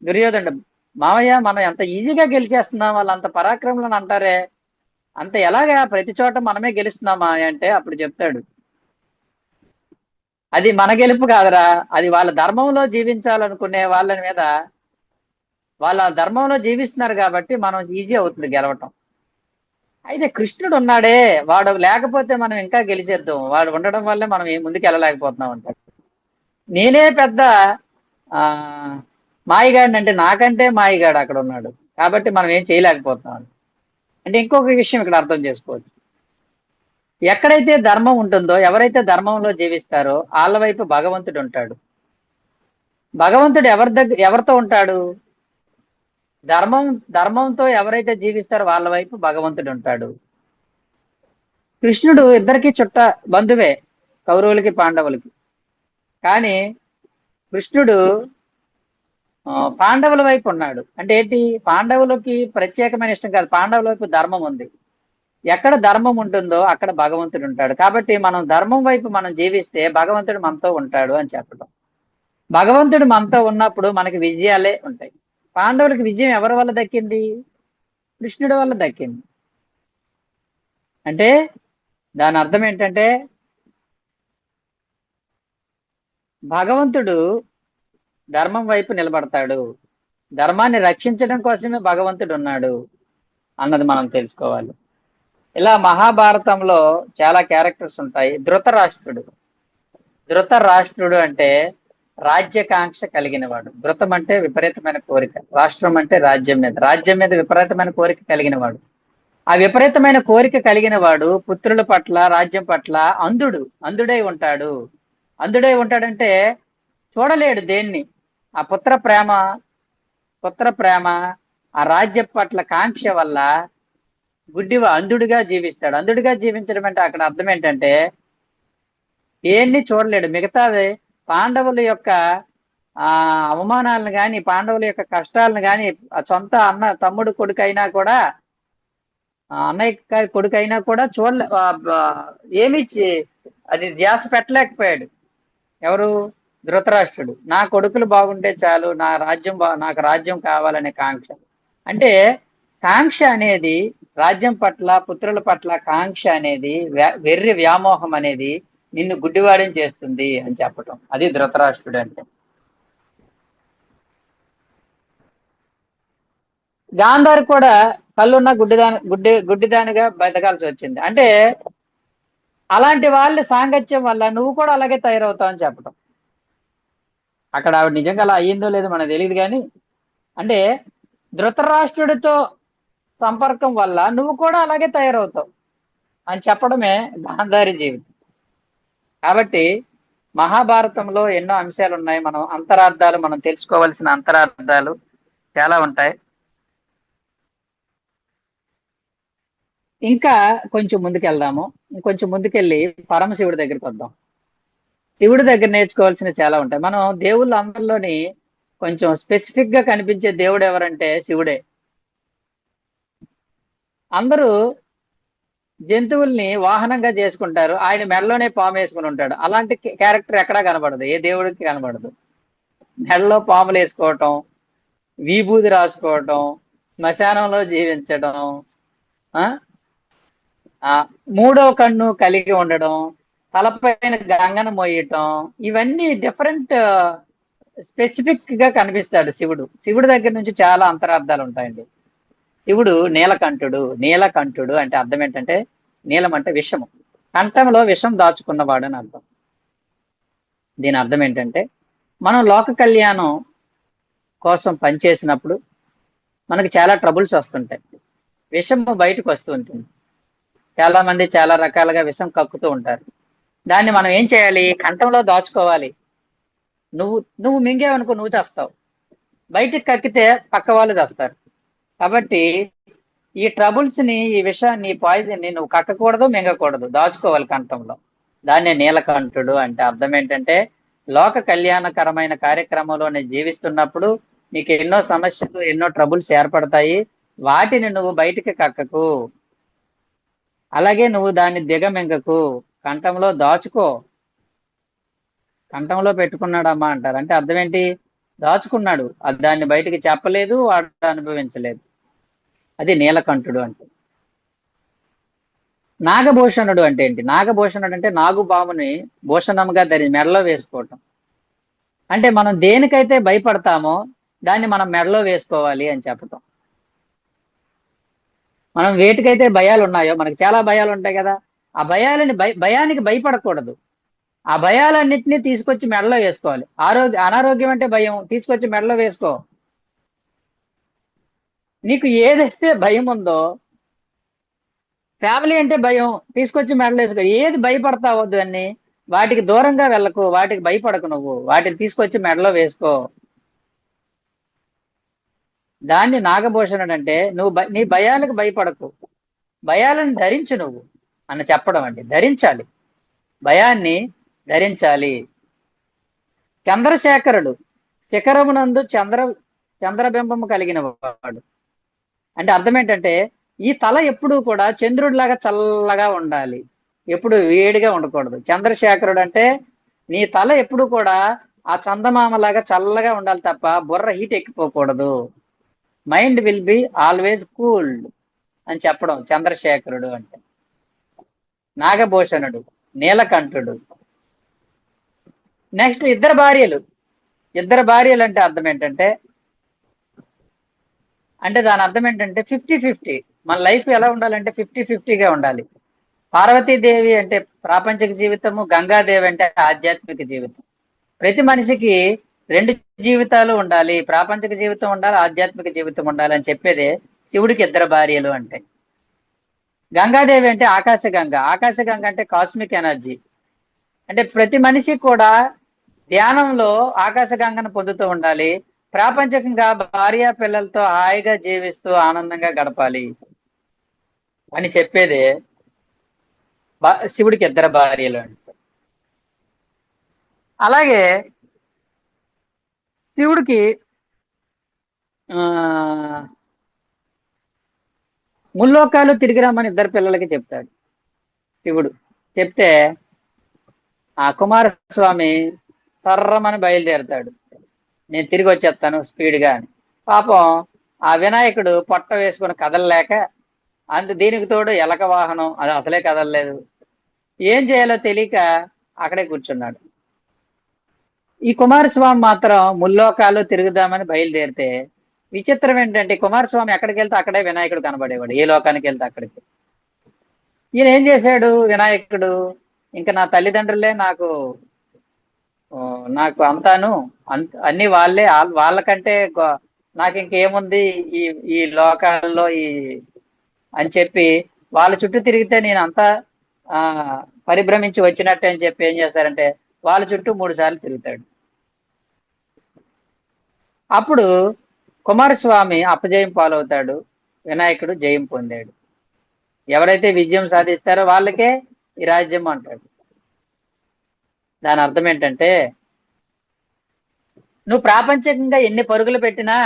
దుర్యోధనుడు, మామయ్య మనం ఎంత ఈజీగా గెలిచేస్తున్నాం, వాళ్ళు అంత పరాక్రములను అంటారే, అంత ఎలాగా ప్రతి చోట మనమే గెలుస్తున్నామా అంటే అప్పుడు చెప్తాడు, అది మన గెలుపు కాదురా, అది వాళ్ళ ధర్మంలో జీవించాలనుకునే వాళ్ళ మీద, వాళ్ళ ధర్మంలో జీవిస్తున్నారు కాబట్టి మనం ఈజీ అవుతుంది గెలవటం. అయితే కృష్ణుడు ఉన్నాడే, వాడు లేకపోతే మనం ఇంకా గెలిచేద్దాం, వాడు ఉండడం వల్లే మనం ముందుకు వెళ్ళలేకపోతున్నాం అంటాడు. నేనే పెద్ద ఆ మాయగాడిని అంటే, నాకంటే మాయగాడు అక్కడ ఉన్నాడు కాబట్టి మనం ఏం చేయలేకపోతున్నాం. అంటే ఇంకొక విషయం ఇక్కడ అర్థం చేసుకోవచ్చు, ఎక్కడైతే ధర్మం ఉంటుందో, ఎవరైతే ధర్మంలో జీవిస్తారో వాళ్ళ వైపు భగవంతుడు ఉంటాడు. భగవంతుడు ఎవరితో ఉంటాడు? ధర్మంతో ఎవరైతే జీవిస్తారో వాళ్ళ వైపు భగవంతుడు ఉంటాడు. కృష్ణుడు ఇద్దరికి బంధువే, కౌరవులకి పాండవులకి. కానీ కృష్ణుడు పాండవుల వైపు ఉన్నాడు. అంటే ఏంటి? పాండవులకి ప్రత్యేకమైన ఇష్టం కాదు, పాండవుల వైపు ధర్మం ఉంది. ఎక్కడ ధర్మం ఉంటుందో అక్కడ భగవంతుడు ఉంటాడు. కాబట్టి మనం ధర్మం వైపు మనం జీవిస్తే భగవంతుడు మనతో ఉంటాడు అని చెప్పడం. భగవంతుడు మనతో ఉన్నప్పుడు మనకి విజయాలే ఉంటాయి. పాండవులకి విజయం ఎవరి వల్ల దక్కింది? కృష్ణుడి వల్ల దక్కింది. అంటే దాని అర్థం ఏంటంటే, భగవంతుడు ధర్మం వైపు నిలబడతాడు, ధర్మాన్ని రక్షించడం కోసమే భగవంతుడు ఉన్నాడు అన్నది మనం తెలుసుకోవాలి. ఇలా మహాభారతంలో చాలా క్యారెక్టర్స్ ఉంటాయి. ధృతరాష్ట్రుడు అంటే రాజ్యకాంక్ష కలిగిన వాడు. ధృతం అంటే విపరీతమైన కోరిక, రాష్ట్రం అంటే రాజ్యం మీద విపరీతమైన కోరిక కలిగిన వాడు. ఆ విపరీతమైన కోరిక కలిగిన వాడు పుత్రుల పట్ల, రాజ్యం పట్ల అందుడై ఉంటాడు. అందుడై ఉంటాడంటే చూడలేడు దేన్ని. ఆ పుత్ర ప్రేమ, ఆ రాజ్యం పట్ల కాంక్ష వల్ల అందుడిగా జీవిస్తాడు. అందుడిగా జీవించడం అంటే అక్కడ అర్థం ఏంటంటే, దేన్ని చూడలేడు. మిగతాది పాండవుల యొక్క అవమానాలను కానీ, పాండవుల యొక్క కష్టాలను కానీ, సొంత తమ్ముడు కొడుకు అయినా కూడా, అన్నయ్య కొడుకు అయినా కూడా ఏమి అది ధ్యాస పెట్టలేకపోయాడు. ఎవరు? ధృతరాష్ట్రుడు. నా కొడుకులు బాగుంటే చాలు, నాకు రాజ్యం కావాలనే కాంక్ష. అంటే కాంక్ష అనేది, రాజ్యం పట్ల, పుత్రుల పట్ల కాంక్ష అనేది, వెర్రి వ్యామోహం అనేది నిన్ను గుడ్డివాడిని చేస్తుంది అని చెప్పటం. అది ధృతరాష్ట్రుడు అంటే. గాంధారి కూడా కళ్ళున్న గుడ్డిదానిగా బతకాల్సి వచ్చింది. అంటే అలాంటి వాళ్ళ సాంగత్యం వల్ల నువ్వు కూడా అలాగే తయారవుతావు అని చెప్పటం. అక్కడ ఆవిడ నిజంగా అలా అయ్యిందో లేదో మనకు తెలియదు, కానీ అంటే ధృతరాష్ట్రుడితో సంపర్కం వల్ల నువ్వు కూడా అలాగే తయారవుతావు అని చెప్పడమే గాంధారి జీవితం. కాబట్టి మహాభారతంలో ఎన్నో అంశాలు ఉన్నాయి. మనం తెలుసుకోవాల్సిన అంతరార్థాలు చాలా ఉంటాయి. ఇంకా కొంచెం ముందుకెళ్దాము. కొంచెం ముందుకెళ్ళి పరమశివుడి దగ్గరికి వద్దాం. శివుడి దగ్గర నేర్చుకోవాల్సిన చాలా ఉంటాయి. మనం దేవుళ్ళ అందరిలోని కొంచెం స్పెసిఫిక్ గా కనిపించే దేవుడు ఎవరంటే శివుడే. అందరూ జంతువుల్ని వాహనంగా చేసుకుంటారు, ఆయన మెడలోనే పాము వేసుకుని ఉంటాడు. అలాంటి క్యారెక్టర్ ఎక్కడా కనబడదు, ఏ దేవుడికి కనబడదు. మెడలో పాములు వేసుకోవటం, విభూది రాసుకోవటం, శ్మశానంలో జీవించడం, మూడో కన్ను కలిగి ఉండడం, తలపైన గంగను మోయటం, ఇవన్నీ డిఫరెంట్ స్పెసిఫిక్ గా కనిపిస్తాడు శివుడు. శివుడి దగ్గర నుంచి చాలా అంతరార్థాలు ఉంటాయండి. శివుడు నీలకంఠుడు అంటే అర్థం ఏంటంటే, నీలం అంటే విషము, కంఠంలో విషం దాచుకున్నవాడు అని అర్థం. దీని అర్థం ఏంటంటే, మనం లోక కళ్యాణం కోసం పనిచేసినప్పుడు మనకు చాలా ట్రబుల్స్ వస్తుంటాయి. విషము బయటకు వస్తూ ఉంటుంది. చాలా మంది చాలా రకాలుగా విషం కక్కుతూ ఉంటారు. దాన్ని మనం ఏం చేయాలి? కంఠంలో దాచుకోవాలి. నువ్వు మింగేవనుకో నువ్వు చేస్తావు, బయటికి కక్కితే పక్క వాళ్ళు చేస్తారు. కాబట్టి ఈ ట్రబుల్స్ ని, ఈ విషయాన్ని, ఈ పాయిజన్ ని నువ్వు కక్కకూడదు, మింగకూడదు, దాచుకోవాలి కంఠంలో. దాన్నే నీలకంఠుడు అంటే అర్థం ఏంటంటే, లోక కళ్యాణకరమైన కార్యక్రమంలో నేను జీవిస్తున్నప్పుడు నీకు ఎన్నో సమస్యలు, ఎన్నో ట్రబుల్స్ ఏర్పడతాయి. వాటిని నువ్వు బయటికి కక్కకు, అలాగే నువ్వు దాన్ని దిగమింగకు, కంఠంలో దాచుకో. కంఠంలో పెట్టుకున్నాడమ్మా అంటారు. అంటే అర్థం ఏంటి? దాచుకున్నాడు, అది దాన్ని బయటికి చెప్పలేదు, వాడు అనుభవించలేదు. అది నీలకంఠుడు అంటే. నాగభూషణుడు అంటే ఏంటి? నాగభూషణుడు అంటే నాగుపాముని భూషణంగా మెడలో వేసుకోవటం. అంటే మనం దేనికైతే భయపడతామో దాన్ని మనం మెడలో వేసుకోవాలి అని చెప్పటం. మనం వేటికైతే భయాలు ఉన్నాయో, మనకి చాలా భయాలు ఉంటాయి కదా, ఆ భయానికి భయపడకూడదు. ఆ భయాలన్నింటినీ తీసుకొచ్చి మెడలో వేసుకోవాలి. అనారోగ్యం అంటే భయం, తీసుకొచ్చి మెడలో వేసుకో. నీకు ఏదైతే భయం ఉందో, ఫ్యామిలీ అంటే భయం, తీసుకొచ్చి మెడలో వేసుకో. ఏది భయపడతావద్దు అన్ని వాటికి దూరంగా వెళ్ళకు, వాటికి భయపడకు, నువ్వు వాటిని తీసుకొచ్చి మెడలో వేసుకో. దాన్ని నాగభూషణుడు అంటే, నువ్వు నీ భయాలకు భయపడకు, భయాలను ధరించు నువ్వు అని చెప్పడం అండి. ధరించాలి, భయాన్ని ధరించాలి. చంద్రశేఖరుడు శిఖరమునందు చంద్రబింబము కలిగిన వాడు అంటే అర్థం ఏంటంటే, ఈ తల ఎప్పుడూ కూడా చంద్రుడిలాగా చల్లగా ఉండాలి, ఎప్పుడు వేడిగా ఉండకూడదు. చంద్రశేఖరుడు అంటే నీ తల ఎప్పుడు కూడా ఆ చందమామలాగా చల్లగా ఉండాలి తప్ప బుర్ర హీట్ ఎక్కిపోకూడదు. Mind will be always cooled అని చెప్పడం చంద్రశేఖరుడు అంటే. నాగభూషణుడు, నీలకంఠుడు. నెక్స్ట్ ఇద్దరు భార్యలు. అంటే అర్థం ఏంటంటే, దాని అర్థం ఏంటంటే 50-50. మన లైఫ్ ఎలా ఉండాలంటే 50-50గా ఉండాలి. పార్వతీదేవి అంటే ప్రాపంచిక జీవితము, గంగాదేవి అంటే ఆధ్యాత్మిక జీవితం. ప్రతి మనిషికి 2 జీవితాలు ఉండాలి, ప్రాపంచిక జీవితం ఉండాలి, ఆధ్యాత్మిక జీవితం ఉండాలి అని చెప్పేదే శివుడికి ఇద్దరు భార్యలు అంటే. గంగాదేవి అంటే ఆకాశగంగ అంటే కాస్మిక్ ఎనర్జీ. అంటే ప్రతి మనిషి కూడా ధ్యానంలో ఆకాశగంగను పొందుతూ ఉండాలి, ప్రాపంచికంగా భార్య పిల్లలతో హాయిగా జీవిస్తూ ఆనందంగా గడపాలి అని చెప్పేదే శివుడికి ఇద్దరు భార్యలు అంటే. అలాగే శివుడికి ముల్లోకాలు తిరిగి రమ్మని ఇద్దరు పిల్లలకి చెప్తాడు శివుడు. చెప్తే ఆ కుమారస్వామి సర్రమని బయలుదేరుతాడు, నేను తిరిగి వచ్చేస్తాను స్పీడ్గా అని. పాపం ఆ వినాయకుడు పొట్ట వేసుకుని కదలలేక, దీనికి తోడు ఎలక వాహనం, అది అసలే కదలలేదు, ఏం చేయాలో తెలియక అక్కడే కూర్చున్నాడు. ఈ కుమారస్వామి మాత్రం ముల్లోకాలు తిరుగుదామని బయలుదేరితే విచిత్రం ఏంటంటే, కుమారస్వామి ఎక్కడికి వెళ్తే అక్కడే వినాయకుడు కనబడేవాడు, ఏ లోకానికి వెళ్తే అక్కడికి. ఈయన ఏం చేశాడు వినాయకుడు, ఇంకా నా తల్లిదండ్రులే నాకు అంతాను, అన్ని వాళ్ళే, వాళ్ళకంటే నాకు ఇంకేముంది ఈ ఈ లోకాల్లో అని చెప్పి వాళ్ళ చుట్టూ తిరిగితే నేను అంతా పరిభ్రమించి వచ్చినట్టు అని చెప్పి ఏం చేస్తారంటే వాళ్ళ చుట్టూ 3 సార్లు తిరుగుతాడు. అప్పుడు కుమారస్వామి అపజయం పాలవుతాడు, వినాయకుడు జయం పొందాడు. ఎవరైతే విజయం సాధిస్తారో వాళ్ళకే ఈ రాజ్యం అంటాడు. దాని అర్థం ఏంటంటే, నువ్వు ప్రాపంచికంగా ఎన్ని పరుగులు పెట్టినా,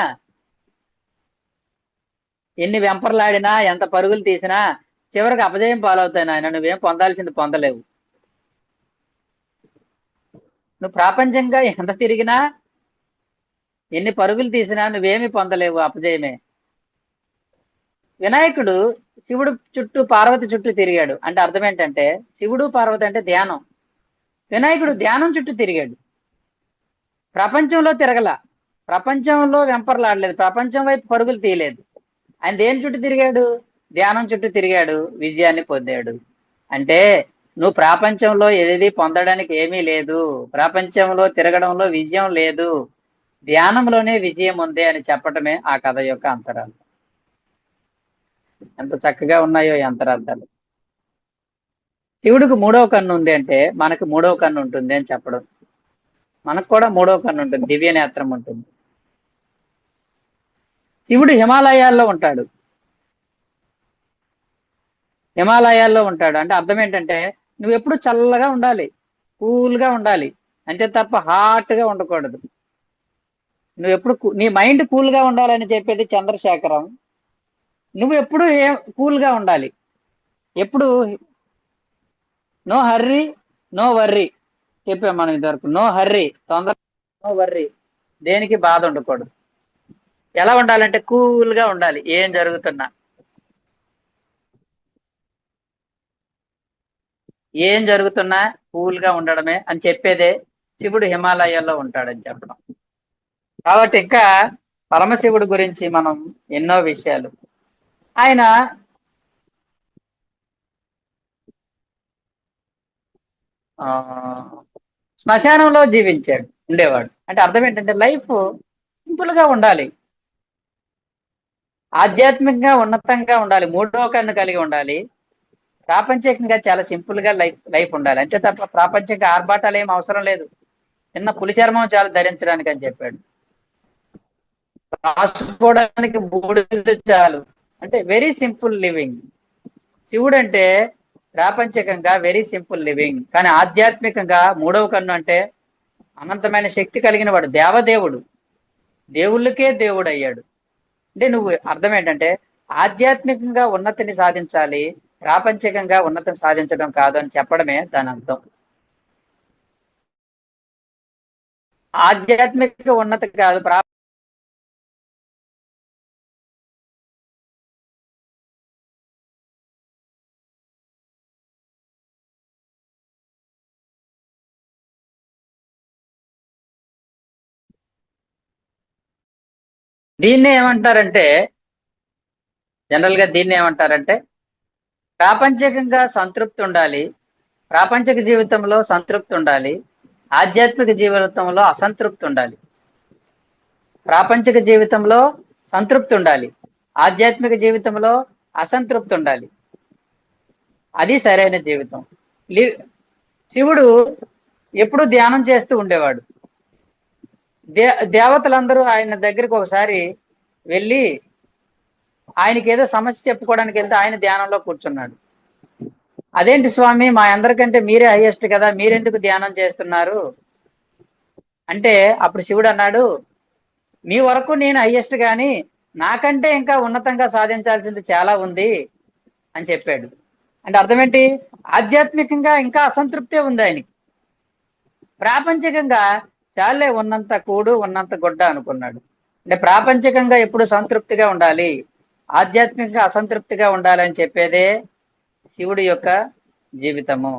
ఎన్ని వెంపర్లాడినా, ఎంత పరుగులు తీసినా చివరికి అపజయం పాలవుతాయి నాయన, నువ్వేం పొందాల్సింది పొందలేవు. నువ్వు ప్రాపంచంగా ఎంత తిరిగినా, ఎన్ని పరుగులు తీసినా నువ్వేమి పొందలేవు, అపజయమే. వినాయకుడు శివుడు చుట్టూ పార్వతి చుట్టూ తిరిగాడు అంటే అర్థం ఏంటంటే, శివుడు పార్వతి అంటే ధ్యానం. వినాయకుడు ధ్యానం చుట్టూ తిరిగాడు, ప్రపంచంలో తిరగల, ప్రపంచంలో వెంపర్లాడలేదు, ప్రపంచం వైపు పరుగులు తీయలేదు. ఆయన దేని చుట్టూ తిరిగాడు? ధ్యానం చుట్టూ తిరిగాడు, విజయాన్ని పొందాడు. అంటే నువ్వు ప్రపంచంలో ఏది పొందడానికి ఏమీ లేదు, ప్రపంచంలో తిరగడంలో విజయం లేదు, ధ్యానంలోనే విజయం ఉంది అని చెప్పటమే ఆ కథ యొక్క అంతరాలు. ఎంత చక్కగా ఉన్నాయో ఈ అంతరార్థాలు. శివుడికి 3వ కన్ను ఉంది అంటే మనకు 3వ కన్ను ఉంటుంది అని చెప్పడం. మనకు కూడా 3వ కన్ను ఉంటుంది, దివ్య నేత్రం ఉంటుంది. శివుడు హిమాలయాల్లో ఉంటాడు. అంటే అర్థం ఏంటంటే, నువ్వు ఎప్పుడు చల్లగా ఉండాలి, కూల్గా ఉండాలి, అంతే తప్ప హాట్గా ఉండకూడదు. నువ్వు ఎప్పుడు నీ మైండ్ కూల్గా ఉండాలని చెప్పేది చంద్రశేఖరం. నువ్వు ఎప్పుడు కూల్గా ఉండాలి, ఎప్పుడు నో హర్రీ నో వర్రీ చెప్పాం మనం ఇదివరకు. నో హర్రీ, తొందర, నో వర్రీ. దేనికి బాధ ఉండకూడదు. ఎలా ఉండాలంటే కూల్గా ఉండాలి. ఏం జరుగుతున్నా కూల్గా ఉండడమే అని చెప్పేదే శివుడు హిమాలయాల్లో ఉంటాడని చెప్పడం. కాబట్టి ఇంకా పరమశివుడి గురించి మనం ఎన్నో విషయాలు, ఆయన ఆ శ్మశానంలో ఉండేవాడు. అంటే అర్థం ఏంటంటే లైఫ్ సింపుల్ గా ఉండాలి, ఆధ్యాత్మికంగా ఉన్నతంగా ఉండాలి, మూడో కన్ను కలిగి ఉండాలి, ప్రాపంచికంగా చాలా సింపుల్ గా లైఫ్ ఉండాలి. అంతే తప్ప ప్రాపంచిక ఆర్భాటాలు ఏం అవసరం లేదు. చిన్న పులి చర్మం చాలు ధరించడానికి అని చెప్పాడు. రాసుకోవడానికి బూడిద చాలు. అంటే వెరీ సింపుల్ లివింగ్. శివుడు అంటే ప్రాపంచికంగా వెరీ సింపుల్ లివింగ్, కానీ ఆధ్యాత్మికంగా మూడవ కన్ను అంటే అనంతమైన శక్తి కలిగిన వాడు, దేవదేవుడు, దేవుళ్ళకే దేవుడు అయ్యాడు. అంటే నువ్వు అర్థం ఏంటంటే ఆధ్యాత్మికంగా ఉన్నతిని సాధించాలి, ప్రాపంచికంగా ఉన్నతిని సాధించడం కాదు అని చెప్పడమే దాని అర్థం. ఆధ్యాత్మిక ఉన్నతి కాదు, దీన్నే ఏమంటారంటే దీన్ని ఏమంటారంటే ప్రాపంచికంగా సంతృప్తి ఉండాలి, ప్రాపంచిక జీవితంలో సంతృప్తి ఉండాలి, ఆధ్యాత్మిక జీవితంలో అసంతృప్తి ఉండాలి. ప్రాపంచిక జీవితంలో సంతృప్తి ఉండాలి, ఆధ్యాత్మిక జీవితంలో అసంతృప్తి ఉండాలి. అది సరైన జీవితం. శివుడు ఎప్పుడు ధ్యానం చేస్తూ ఉండేవాడు. దేవతలందరూ ఆయన దగ్గరికి ఒకసారి వెళ్ళి ఆయనకి ఏదో సమస్య చెప్పుకోవడానికి వెళ్తే ఆయన ధ్యానంలో కూర్చున్నాడు. అదేంటి స్వామి, మా అందరికంటే మీరే హైయెస్ట్ కదా, మీరెందుకు ధ్యానం చేస్తున్నారు అంటే అప్పుడు శివుడు అన్నాడు, మీ వరకు నేను హైయెస్ట్ కానీ నాకంటే ఇంకా ఉన్నతంగా సాధించాల్సింది చాలా ఉంది అని చెప్పాడు. అంటే అర్థం ఏంటి? ఆధ్యాత్మికంగా ఇంకా అసంతృప్తే ఉంది ఆయనకి. ప్రాపంచికంగా చాలే ఉన్నంత కూడు ఉన్నంత గుడ్డ అనుకున్నాడు. అంటే ప్రాపంచికంగా ఎప్పుడు సంతృప్తిగా ఉండాలి, ఆధ్యాత్మికంగా అసంతృప్తిగా ఉండాలని చెప్పేదే శివుడి యొక్క జీవితము.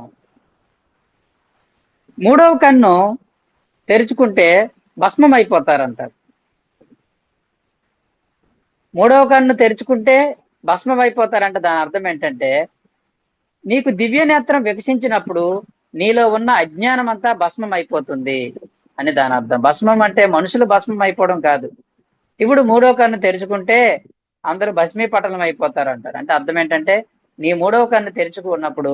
మూడవ కన్ను తెరుచుకుంటే భస్మం అయిపోతారంటారు. మూడవ కన్ను తెరుచుకుంటే భస్మం అయిపోతారంట. దాని అర్థం ఏంటంటే నీకు దివ్య నేత్రం వికసించినప్పుడు నీలో ఉన్న అజ్ఞానం అంతా భస్మం అయిపోతుంది అని దాని అర్థం. భస్మం అంటే మనుషులు భస్మం అయిపోవడం కాదు. శివుడు మూడవ కన్ను తెరుచుకుంటే అందరూ భస్మీపటలం అయిపోతారు అంటారు. అంటే అర్థం ఏంటంటే నీ మూడవ కన్ను తెరుచుకున్నప్పుడు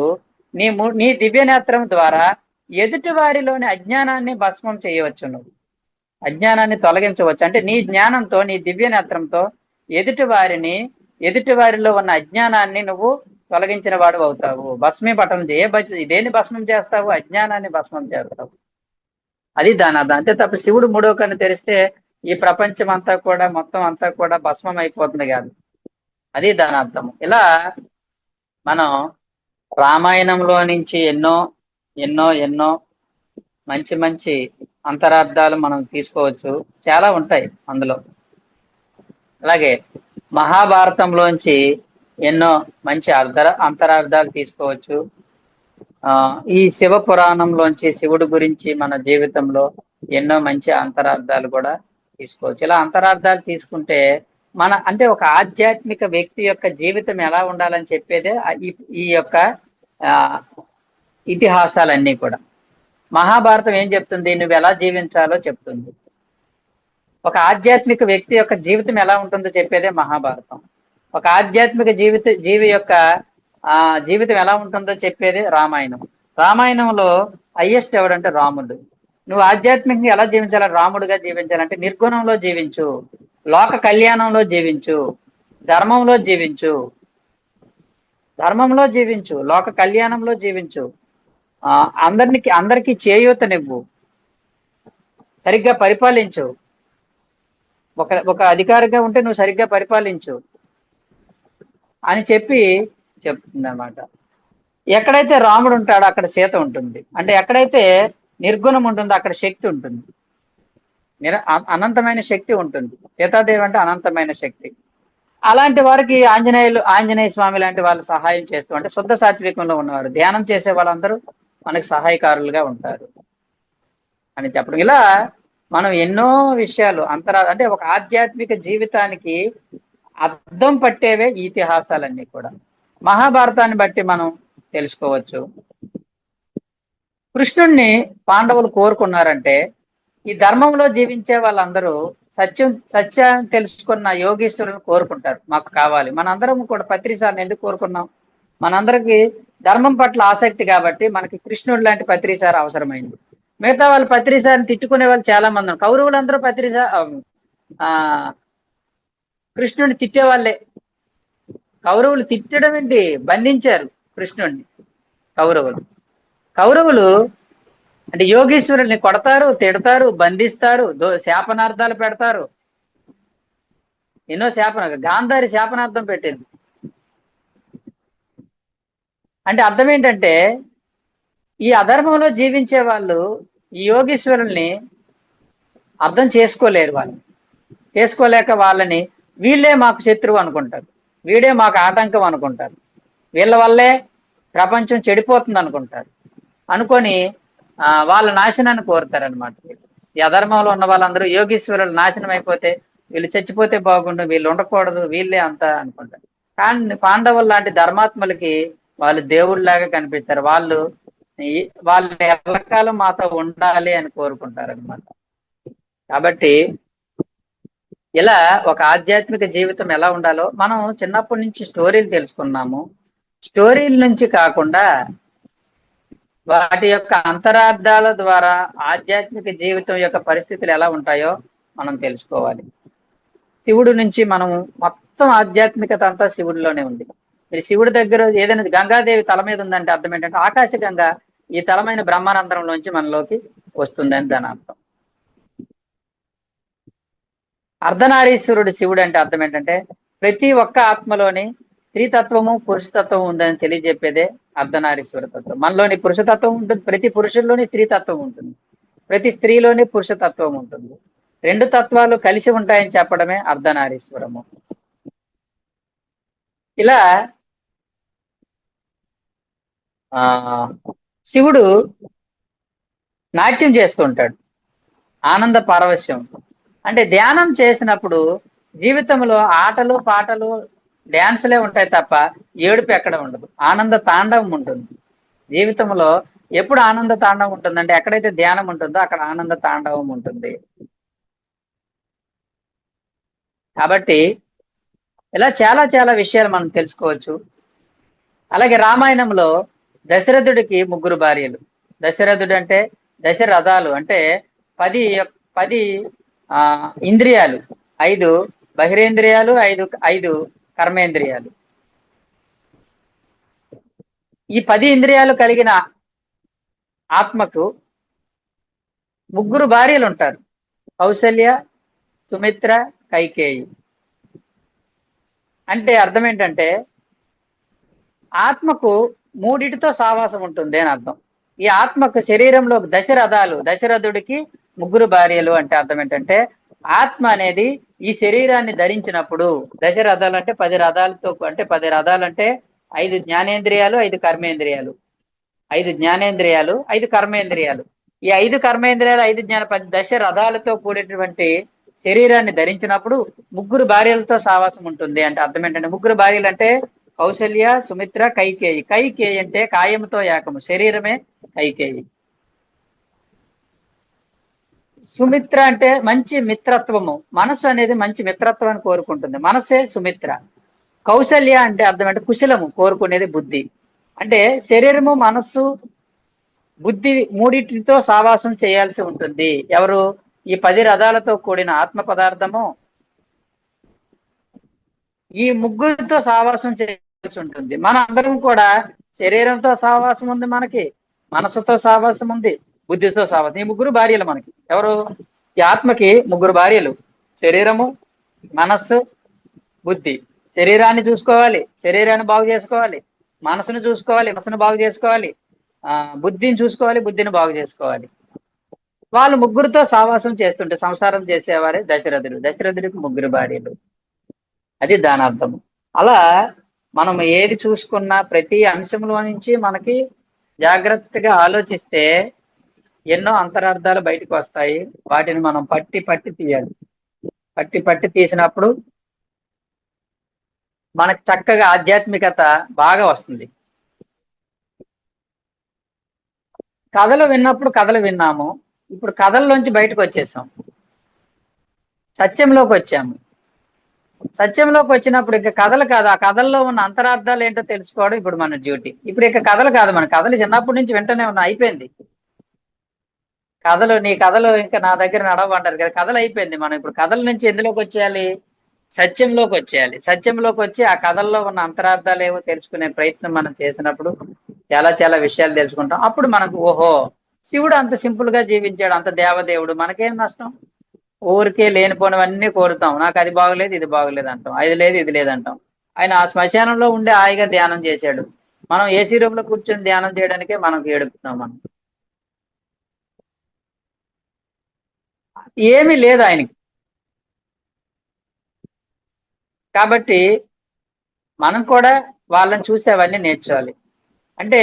నీ దివ్య నేత్రం ద్వారా ఎదుటి వారిలోని అజ్ఞానాన్ని భస్మం చేయవచ్చు, నువ్వు అజ్ఞానాన్ని తొలగించవచ్చు. అంటే నీ జ్ఞానంతో, నీ దివ్య నేత్రంతో ఎదుటి వారిలో ఉన్న అజ్ఞానాన్ని నువ్వు తొలగించిన వాడు అవుతావు. భస్మీపటం దేన్ని భస్మం చేస్తావు? అజ్ఞానాన్ని భస్మం చేస్తావు. అది దాని అర్థం. అంతే తప్ప శివుడు మూడవ కన్ను తెరిస్తే ఈ ప్రపంచం అంతా కూడా, మొత్తం అంతా కూడా భస్మం అయిపోతుంది కాదు. అది దాని అర్థం. ఇలా మనం రామాయణంలో నుంచి ఎన్నో ఎన్నో ఎన్నో మంచి మంచి అంతరార్థాలు మనం తీసుకోవచ్చు, చాలా ఉంటాయి అందులో. అలాగే మహాభారతంలోంచి ఎన్నో మంచి అంతరార్థాలు తీసుకోవచ్చు. ఈ శివ పురాణంలోంచి శివుడి గురించి మన జీవితంలో ఎన్నో మంచి అంతరార్థాలు కూడా తీసుకోవచ్చు. ఇలా అంతరార్థాలు తీసుకుంటే అంటే ఒక ఆధ్యాత్మిక వ్యక్తి యొక్క జీవితం ఎలా ఉండాలని చెప్పేదే ఈ యొక్క ఇతిహాసాలన్నీ కూడా. మహాభారతం ఏం చెప్తుంది? నువ్వు ఎలా జీవించాలో చెప్తుంది. ఒక ఆధ్యాత్మిక వ్యక్తి యొక్క జీవితం ఎలా ఉంటుందో చెప్పేదే మహాభారతం. ఒక ఆధ్యాత్మిక జీవి యొక్క జీవితం ఎలా ఉంటుందో చెప్పేది రామాయణం. రామాయణంలో హైయెస్ట్ ఎవడంటే రాముడు. నువ్వు ఆధ్యాత్మికంగా ఎలా జీవించాలి? రాముడుగా జీవించాలంటే నిర్గుణంలో జీవించు, లోక కళ్యాణంలో జీవించు, ధర్మంలో జీవించు, లోక కళ్యాణంలో జీవించు, అందరికీ చేయూతనివ్వు, సరిగ్గా పరిపాలించు. ఒక అధికారిగా ఉంటే నువ్వు సరిగ్గా పరిపాలించు అని చెప్తుంది అన్నమాట. ఎక్కడైతే రాముడు ఉంటాడో అక్కడ సీత ఉంటుంది. అంటే ఎక్కడైతే నిర్గుణం ఉంటుందో అక్కడ శక్తి ఉంటుంది. అనంతమైన శక్తి ఉంటుంది. సీతాదేవి అంటే అనంతమైన శక్తి. అలాంటి వారికి ఆంజనేయ స్వామి లాంటి వాళ్ళు సహాయం చేస్తూ, అంటే శుద్ధ సాత్వికంలో ఉన్నవారు, ధ్యానం చేసే వాళ్ళందరూ మనకు సహాయకారులుగా ఉంటారు అని చెప్పడం. ఇలా మనం ఎన్నో విషయాలు అంటే ఒక ఆధ్యాత్మిక జీవితానికి అర్థం పట్టేవే ఈ ఇతిహాసాలన్నీ కూడా. మహాభారతాన్ని బట్టి మనం తెలుసుకోవచ్చు. కృష్ణుణ్ణి పాండవులు కోరుకున్నారంటే ఈ ధర్మంలో జీవించే వాళ్ళందరూ సత్యాన్ని తెలుసుకున్న యోగీశ్వరుని కోరుకుంటారు, మాకు కావాలి. మనందరం కూడా పత్రిసారిని ఎందుకు కోరుకున్నాం? మనందరికి ధర్మం పట్ల ఆసక్తి కాబట్టి మనకి కృష్ణుడు లాంటి పత్రిసారి అవసరమైంది. మిగతా వాళ్ళు పత్రిసారిని తిట్టుకునే వాళ్ళు చాలా మంది ఉన్నారు. కౌరవులందరూ కృష్ణుడిని తిట్టేవాళ్ళే. కౌరవులు తిట్టడం ఏంటి, బంధించారు కృష్ణుడిని కౌరవులు అంటే యోగీశ్వరుల్ని కొడతారు, తిడతారు, బంధిస్తారు, శాపనార్థాలు పెడతారు. ఎన్నో గాంధారి శాపనార్థం పెట్టింది. అంటే అర్థం ఏంటంటే ఈ అధర్మంలో జీవించే వాళ్ళు ఈ యోగీశ్వరుల్ని అర్థం చేసుకోలేరు. చేసుకోలేక వాళ్ళని వీళ్ళే మాకు శత్రువు అనుకుంటారు, వీడే మాకు ఆటంకం అనుకుంటారు, వీళ్ళ వల్లే ప్రపంచం చెడిపోతుంది అనుకుంటారు. అనుకొని వాళ్ళ నాశనాన్ని కోరుతారనమాట. ఈ అధర్మంలో ఉన్న వాళ్ళందరూ యోగీశ్వరులు నాశనం అయిపోతే, వీళ్ళు చచ్చిపోతే బాగుండు, వీళ్ళు ఉండకూడదు, వీళ్ళే అంతా అనుకుంటారు. కానీ పాండవులు లాంటి ధర్మాత్మలకి వాళ్ళు దేవుళ్ళలాగా కనిపిస్తారు. వాళ్ళు ఎల్లకాలం మాతో ఉండాలి అని కోరుకుంటారు అనమాట. కాబట్టి ఇలా ఒక ఆధ్యాత్మిక జీవితం ఎలా ఉండాలో మనం చిన్నప్పటి నుంచి స్టోరీలు తెలుసుకున్నాము. స్టోరీల నుంచి కాకుండా వాటి యొక్క అంతరార్థాల ద్వారా ఆధ్యాత్మిక జీవితం యొక్క పరిస్థితులు ఎలా ఉంటాయో మనం తెలుసుకోవాలి. శివుడు నుంచి మనం మొత్తం ఆధ్యాత్మికత అంతా శివుడిలోనే ఉంది. మీరు శివుడి దగ్గర ఏదైనా గంగాదేవి తల మీద ఉందంటే అర్థం ఏంటంటే ఆకాశగంగా ఈ తలమైన బ్రహ్మానందరంలోంచి మనలోకి వస్తుందని దాని అర్థం. అర్ధనారీశ్వరుడు శివుడు అంటే అర్థం ఏంటంటే ప్రతి ఒక్క ఆత్మలోని స్త్రీతత్వము పురుషతత్వం ఉందని తెలియజెప్పేదే అర్ధనారీశ్వర తత్వం. మనలోని పురుషతత్వం ఉంటుంది, ప్రతి పురుషుల్లోని స్త్రీతత్వం ఉంటుంది, ప్రతి స్త్రీలోని పురుషతత్వం ఉంటుంది. రెండు తత్వాలు కలిసి ఉంటాయని చెప్పడమే అర్ధనారీశ్వరము. ఇలా శివుడు నాట్యం చేస్తూ ఉంటాడు, ఆనంద పారవశ్యం. అంటే ధ్యానం చేసినప్పుడు జీవితంలో ఆటలు పాటలు డ్యాన్సులే ఉంటాయి తప్ప ఏడుపు ఎక్కడ ఉండదు, ఆనంద తాండవం ఉంటుంది. జీవితంలో ఎప్పుడు ఆనంద తాండవం ఉంటుందంటే ఎక్కడైతే ధ్యానం ఉంటుందో అక్కడ ఆనంద తాండవం ఉంటుంది. కాబట్టి ఇలా చాలా చాలా విషయాలు మనం తెలుసుకోవచ్చు. అలాగే రామాయణంలో దశరథుడికి 3 భార్యలు. దశరథుడు అంటే దశరథాలు అంటే 10 ఇంద్రియాలు, 5 బహిరేంద్రియాలు, 5 కర్మేంద్రియాలు. ఈ 10 ఇంద్రియాలు కలిగిన ఆత్మకు 3 భార్యలు ఉంటారు, కౌసల్య, సుమిత్ర, కైకేయి. అంటే అర్థం ఏంటంటే ఆత్మకు 3టితో సావాసం ఉంటుంది అని అర్థం. ఈ ఆత్మకు శరీరంలో దశరథుడికి 3 భార్యలు అంటే అర్థం ఏంటంటే ఆత్మ అనేది ఈ శరీరాన్ని ధరించినప్పుడు దశరథాలు అంటే 10 రథాలతో, అంటే 10 రథాలు అంటే 5 జ్ఞానేంద్రియాలు, 5 కర్మేంద్రియాలు, 5 జ్ఞానేంద్రియాలు, 5 కర్మేంద్రియాలు. ఈ 5 కర్మేంద్రియాలు, 10 దశ రథాలతో కూడినటువంటి శరీరాన్ని ధరించినప్పుడు 3 భార్యలతో సావాసం ఉంటుంది అంటే అర్థం ఏంటంటే 3 భార్యలు అంటే కౌసల్య, సుమిత్ర, కైకేయి. కైకేయి అంటే కాయముతో ఏకము, శరీరమే కైకేయి. సుమిత్ర అంటే మంచి మిత్రత్వము, మనస్సు అనేది మంచి మిత్రత్వాన్ని కోరుకుంటుంది, మనస్సే సుమిత్ర. కౌసల్య అంటే అర్థం అంటే కుశలము కోరుకునేది బుద్ధి. అంటే శరీరము, మనస్సు, బుద్ధి 3టితో సావాసం చేయాల్సి ఉంటుంది. ఎవరు? ఈ 10 రథాలతో కూడిన ఆత్మ పదార్థము ఈ 3తో సావాసం చేయాల్సి ఉంటుంది. మన అందరం కూడా శరీరంతో సావాసం ఉంది, మనకి మనసుతో సావాసం ఉంది, బుద్ధితో సావాసం. ఈ 3 భార్యలు మనకి. ఎవరు? ఈ ఆత్మకి 3 భార్యలు, శరీరము, మనస్సు, బుద్ధి. శరీరాన్ని చూసుకోవాలి, శరీరాన్ని బాగు చేసుకోవాలి, మనసును చూసుకోవాలి, మనసును బాగు చేసుకోవాలి, బుద్ధిని చూసుకోవాలి, బుద్ధిని బాగు చేసుకోవాలి. వాళ్ళు ముగ్గురితో సావాసం చేస్తుంటే సంసారం చేసేవారే దశరథుడు. దశరథుడికి ముగ్గురు భార్యలు. అది దాని అర్థము. అలా మనం ఏది చూసుకున్నా ప్రతి అంశంలో నుంచి మనకి జాగ్రత్తగా ఆలోచిస్తే ఎన్నో అంతరార్థాలు బయటకు వస్తాయి. వాటిని మనం పట్టి పట్టి తీయాలి. పట్టి పట్టి తీసినప్పుడు మనకు చక్కగా ఆధ్యాత్మికత బాగా వస్తుంది. కథలు విన్నప్పుడు కథలు విన్నాము. ఇప్పుడు కథల్లోంచి బయటకు వచ్చేసాం, సత్యంలోకి వచ్చాము. సత్యంలోకి వచ్చినప్పుడు ఇక కథలు కాదు, ఆ కథల్లో ఉన్న అంతరార్థాలు ఏంటో తెలుసుకోవడం ఇప్పుడు మన డ్యూటీ. ఇప్పుడు ఇక కథలు కాదు, మన కథలు చిన్నప్పటి నుంచి వెంటనే ఉన్న అయిపోయింది. కథలు నీ కథలు ఇంకా నా దగ్గర నడవంటారు కదా, కథలు అయిపోయింది. మనం ఇప్పుడు కథల నుంచి ఎందులోకి వచ్చేయాలి? సత్యంలోకి వచ్చేయాలి. సత్యంలోకి వచ్చి ఆ కథల్లో ఉన్న అంతరార్థాలు ఏవో తెలుసుకునే ప్రయత్నం మనం చేసినప్పుడు చాలా చాలా విషయాలు తెలుసుకుంటాం. అప్పుడు మనకు ఓహో, శివుడు అంత సింపుల్ గా జీవించాడు, అంత దేవదేవుడు, మనకేం నష్టం? ఊరికే లేనిపోనివన్నీ కోరుతాం. నాకు అది బాగలేదు, ఇది బాగలేదు అంటాం, అది లేదు, ఇది లేదంటాం. ఆయన ఆ శ్మశానంలో ఉండే హాయిగా ధ్యానం చేశాడు. మనం ఏసీ రూమ్ లో కూర్చొని ధ్యానం చేయడానికే మనకు ఏడుపుతున్నాం. మనం ఏమీ లేదు ఆయనకి. కాబట్టి మనం కూడా వాళ్ళని చూసి అవన్నీ నేర్చుకోవాలి. అంటే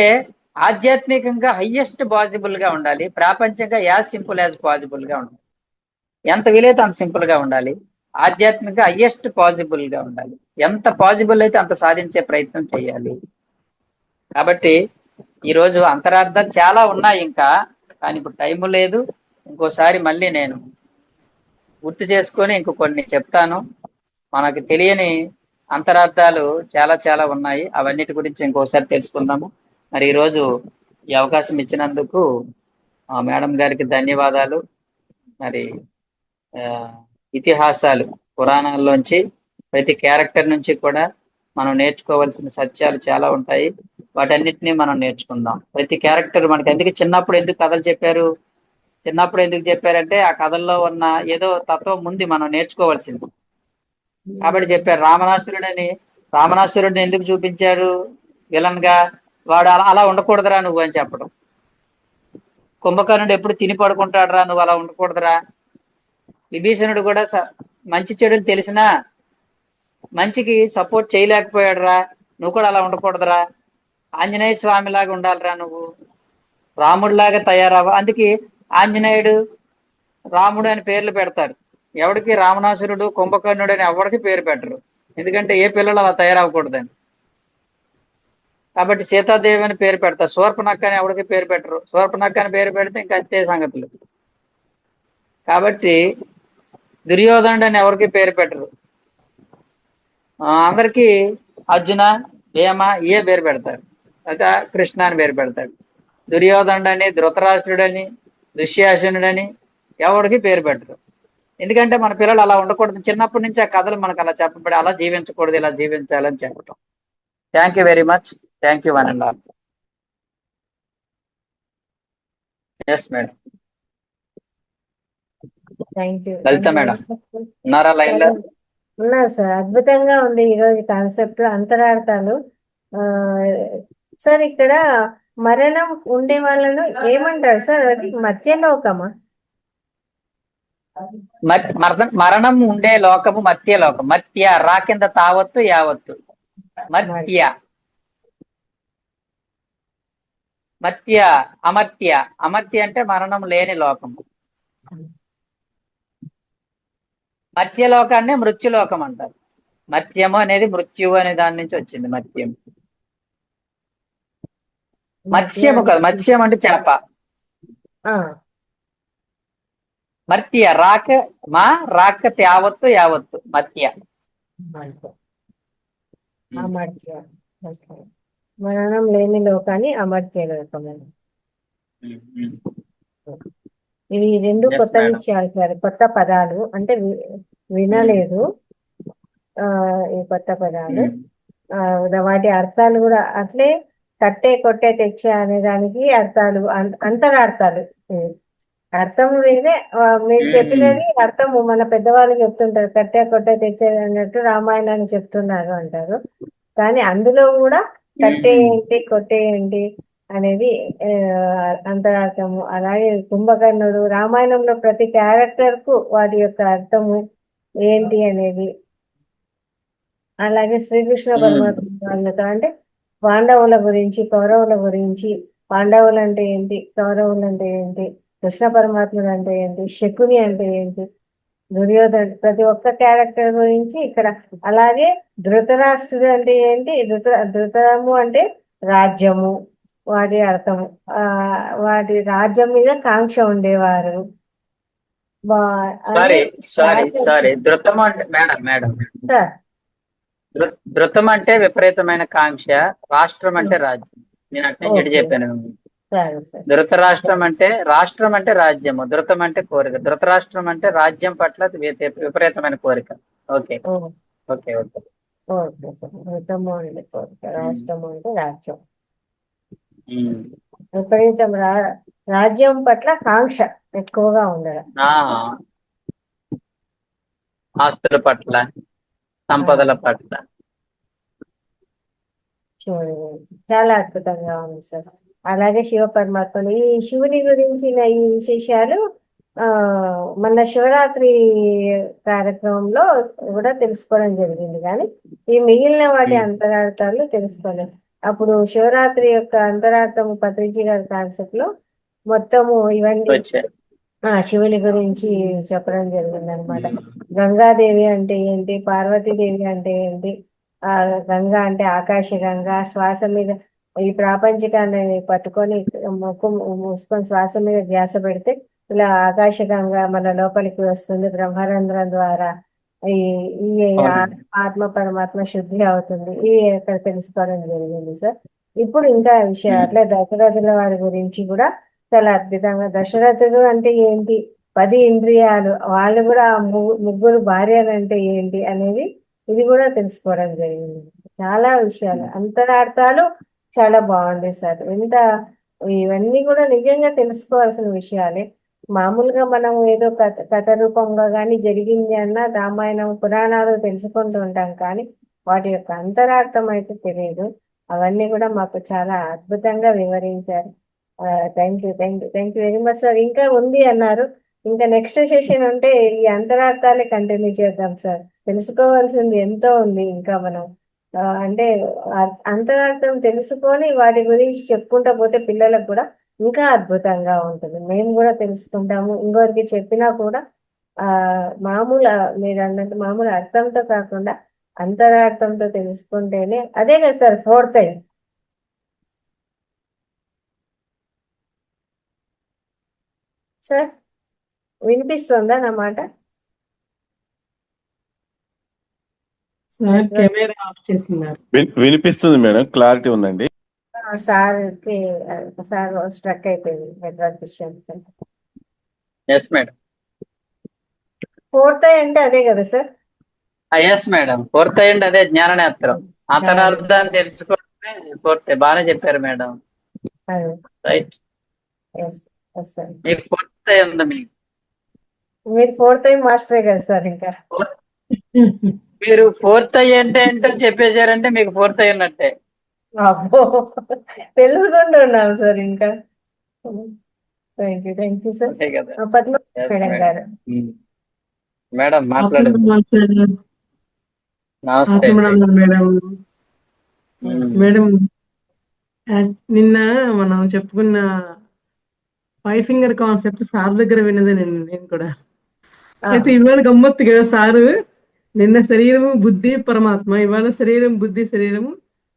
ఆధ్యాత్మికంగా హయ్యెస్ట్ పాసిబుల్ గా ఉండాలి, ప్రాపంచంగా యాజ్ సింపుల్ యాజ్ పాసిబుల్ గా ఉండాలి. ఎంత వీలైతే అంత సింపుల్ గా ఉండాలి, ఆధ్యాత్మిక హయ్యెస్ట్ పాసిబుల్ గా ఉండాలి. ఎంత పాసిబుల్ అయితే అంత సాధించే ప్రయత్నం చేయాలి. కాబట్టి ఈరోజు అంతరార్థాలు చాలా ఉన్నాయి ఇంకా, కానీ ఇప్పుడు టైం లేదు. ఇంకోసారి మళ్ళీ నేను గుర్తు చేసుకొని ఇంకో కొన్ని చెప్తాను. మనకు తెలియని అంతరార్థాలు చాలా చాలా ఉన్నాయి, అవన్నిటి గురించి ఇంకోసారి తెలుసుకుందాము. మరి ఈరోజు ఈ అవకాశం ఇచ్చినందుకు మేడం గారికి ధన్యవాదాలు. మరి ఆ, ఇతిహాసాలు, పురాణాల్లోంచి ప్రతి క్యారెక్టర్ నుంచి కూడా మనం నేర్చుకోవాల్సిన సత్యాలు చాలా ఉంటాయి. వాటన్నిటిని మనం నేర్చుకుందాం. ప్రతి క్యారెక్టర్ మనకి చిన్నప్పుడు ఎందుకు కథలు చెప్పారు? చిన్నప్పుడు ఎందుకు చెప్పారంటే ఆ కథల్లో ఉన్న ఏదో తత్వం ముందు మనం నేర్చుకోవాల్సింది కాబట్టి చెప్పారు. రామనాసురుడిని ఎందుకు చూపించారు విలన్ గా? వాడు అలా అలా ఉండకూడదురా నువ్వు అని చెప్పడం. కుంభకర్ణుడు ఎప్పుడు తిని పడుకుంటాడురా, నువ్వు అలా ఉండకూడదురా. విభీషణుడు కూడా మంచి చెడులు తెలిసినా మంచికి సపోర్ట్ చేయలేకపోయాడు రా, నువ్వు కూడా అలా ఉండకూడదురా. ఆంజనేయ స్వామి లాగా ఉండాలిరా నువ్వు, రాముడిలాగా తయారవ్వ. అందుకే ఆంజనేయుడు, రాముడు అని పేర్లు పెడతారు. ఎవరికి రామనాసురుడు, కుంభకర్ణుడు అని ఎవరికి పేరు పెట్టరు, ఎందుకంటే ఏ పిల్లలు అలా తయారవ్వకూడదని. కాబట్టి సీతాదేవి అని పేరు పెడతారు. శూర్పణఖ అని ఎవరికి పేరు పెట్టరు, శూర్పణఖ అని పేరు పెడితే ఇంకా అంతే సంగతులు. కాబట్టి దుర్యోధనుడు అని ఎవరికి పేరు పెట్టరు, అందరికీ అర్జున, భీమ ఏ పేరు పెడతారు, అయితే కృష్ణ అని పేరు పెడతాడు. దుర్యోధనుడని, ధృతరాష్ట్రుడని, దుశ్శాసనుడని ఎవరికి పేరు పెట్టరు. ఎందుకంటే మన పిల్లలు అలా ఉండకూడదు. చిన్నప్పటి నుంచి ఆ కథలు మనకు అలా చెప్పబడి అలా జీవించకూడదు, ఇలా జీవించాలని చెప్పటం. Thank you very much. Thank you one and all. Yes madam. Thank you. Lalitha madam ఉన్నారా లైన్ లో? ఉన్నారు సార్. అద్భుతంగా ఉంది ఈరోజు కాన్సెప్ట్, అంతరార్థాలు. సార్ ఇక్కడ మరణం ఉండే వాళ్ళను ఏమంటారు సార్? అది మధ్యలోకమా? మరణం ఉండే లోకము మత్య లోకం. మత్య రా కింద తావత్తు యావత్తు, మత్య. మత్య అమర్త్య. అమర్త్య అంటే మరణం లేని లోకము. మత్యలోకాన్ని మృత్యులోకం అంటారు. మత్యము అనేది మృత్యువు అనే దాని నుంచి వచ్చింది. మత్యం, మత్స్యము కాదు. మత్స్యం అంటే చేప. మర్త్య రాక మా రాక యావత్తు యావత్తు మత్య. మరణం లేని లోకాన్ని అమర్త్య లోకం. ఇవి రెండు కొత్త విషయాలు సార్, కొత్త పదాలు. అంటే వినలేదు ఈ కొత్త పదాలు. వాటి అర్థాలు కూడా అట్లే. కట్టే కొట్టే తెచ్చే అనే దానికి అర్థాలు, అంతరార్థాలు. అర్థం వేరే, మీరు చెప్పినది అర్థము మన పెద్దవాళ్ళు చెప్తుంటారు. కట్టే కొట్టే తెచ్చేది అన్నట్టు రామాయణాన్ని చెప్తున్నారు అంటారు. కానీ అందులో కూడా కట్టే ఏంటి, కొట్టే ఏంటి అనేది అంతరార్థము. అలాగే కుంభకర్ణుడు, రామాయణంలో ప్రతి క్యారెక్టర్ కు వాటి యొక్క అర్థము ఏంటి అనేది, అలాగే శ్రీకృష్ణ పరమాత్మ వాళ్ళతో అంటే పాండవుల గురించి, కౌరవుల గురించి, పాండవులు అంటే ఏంటి, కౌరవులు అంటే ఏంటి, కృష్ణ పరమాత్ముడు అంటే ఏంటి, శకుని అంటే ఏంటి, దుర్యోధన, ప్రతి ఒక్క క్యారెక్టర్ గురించి ఇక్కడ. అలాగే ధృతరాష్ట్రుడు అంటే ఏంటి, ధృతరము అంటే రాజ్యము, వాటి అర్థము, వాటి రాజ్యం మీద కాంక్ష ఉండేవారు. సారీ సారీ రాజ్యం సారీ ధృతం అంటే మేడం సార్. ధృతం అంటే విపరీతమైన కాంక్ష, రాష్ట్రం అంటే రాజ్యం. నేను అట్నే చెడు ఓకే, చెప్పాను. సరే సార్. ధృతరాష్ట్రం అంటే రాజ్యము, ధృతం అంటే కోరిక, ధృతరాష్ట్రం అంటే రాజ్యం పట్ల విపరీతమైన కోరిక. Okay oh, okay okay. Okay sir. ధృతము అంటే కోరిక, రాష్ట్రము అంటే రాజ్యం. ఉమ్. విపరీతం రాజ్యం పట్ల కాంక్ష ఎక్కువగా ఉండడం. ఆ, ఆస్తుల పట్ల, సంపదల పట్ల. శివుని గురించి చాలా అద్భుతంగా ఉంది సార్. అలాగే శివ పరమాత్మని, ఈ శివుని గురించిన ఈ విశేషాలు ఆ మన శివరాత్రి కార్యక్రమంలో కూడా తెలుసుకోవడం జరిగింది, కానీ ఈ మిగిలిన వాటి అంతరార్థాలు తెలుసుకోలేదు. అప్పుడు శివరాత్రి యొక్క అంతరార్థం పత్రిజీ గారి కాన్సెప్ట్ లో మొత్తము ఇవన్నీ వచ్చాయి. శివుని గురించి చెప్పడం జరిగింది అనమాట. గంగాదేవి అంటే ఏంటి, పార్వతీదేవి అంటే ఏంటి, ఆ గంగా అంటే ఆకాశ గంగా, శ్వాస మీద ఈ ప్రాపంచికాన్ని పట్టుకొని ముక్కు మూసుకొని శ్వాస మీద ధ్యాస పెడితే ఇలా ఆకాశ గంగా మన లోపలికి వస్తుంది బ్రహ్మరంధ్రం ద్వారా. ఈ ఈ ఆత్మ పరమాత్మ శుద్ధి అవుతుంది. ఇవి ఇక్కడ తెలుసుకోవడం జరిగింది సార్. ఇప్పుడు ఇంకా విషయం అట్లే దశరథుల వారి గురించి కూడా చాలా అద్భుతంగా, దశరథుడు అంటే ఏంటి, 10 ఇంద్రియాలు, వాళ్ళు కూడా ముగ్గురు భార్యలు అంటే ఏంటి అనేది ఇది కూడా తెలుసుకోవడం జరిగింది. చాలా విషయాలు, అంతరార్థాలు చాలా బాగుంది సార్. ఎంత ఇవన్నీ కూడా నిజంగా తెలుసుకోవాల్సిన విషయాలే. మామూలుగా మనం ఏదో కథ రూపంగా కానీ జరిగింది అన్న రామాయణం పురాణాలు తెలుసుకుంటూ ఉంటాం, కానీ వాటి యొక్క అంతరార్థం అయితే తెలియదు. అవన్నీ కూడా మాకు చాలా అద్భుతంగా వివరించారు. Thank you very much sir. ఇంకా ఉంది అన్నారు, ఇంకా నెక్స్ట్ సెషన్ ఉంటే ఈ అంతరార్థాలే కంటిన్యూ చేద్దాం సార్. తెలుసుకోవాల్సింది ఎంతో ఉంది ఇంకా మనం. అంటే అంతరార్థం తెలుసుకొని వాటి గురించి చెప్పుకుంటా పోతే పిల్లలకు కూడా ఇంకా అద్భుతంగా ఉంటుంది. మేము కూడా తెలుసుకుంటాము, ఇంకొకరికి చెప్పినా కూడా మామూలు మీరు అన్నట్టు మామూలు అర్థంతో కాకుండా అంతరార్థంతో తెలుసుకుంటేనే అదే కదా సార్ ఫోర్త్ ఐ. సార్ వినిపిస్తుందా నా మాట? సార్ కెమెరా ఆఫ్ చేస్తున్నారు. వినిపిస్తుంది మేడం, క్లారిటీ ఉందండి. సార్కి సార్ స్ట్రక్ అయిపోయింది నెట్వర్క్ విషయం. Yes madam. ఫోర్త్ ఐ అంటే అదే కదా సార్? ఎస్ మేడం, ఫోర్త్ అయ్యండి అదే జ్ఞాన నేత్రం. అంతరార్థాన్ని తెలుసుకోవడమే ఫోర్త్. బాగానే చెప్పారు మేడం. రైట్. మీకు ఫోర్త్ అయ్యి ఉంది. మీరు ఫోర్త్ ఐ మాస్టరే కదా సార్. ఇంకా మీరు ఫోర్త్ అయ్యి అంటే ఏంటో చెప్పేశారంటే మీకు ఫోర్త్ అయ్యి ఉన్నట్టే. అబ్బో, తెలుసుకుంటూ ఉన్నాం సార్. ఇంకా thank you sir. Padma madam గారు. మేడం మాట్లాడండి. నమస్తే మేడం. మేడం నిన్న మనం చెప్పుకున్న 5 ఫింగర్ కాన్సెప్ట్ సార్ దగ్గర విన్నదే నేను కూడా. అయితే ఇవాళ గమ్మత్తు కదా సారు, నిన్న శరీరము బుద్ధి పరమాత్మ, ఇవాళ శరీరం బుద్ధి శరీరము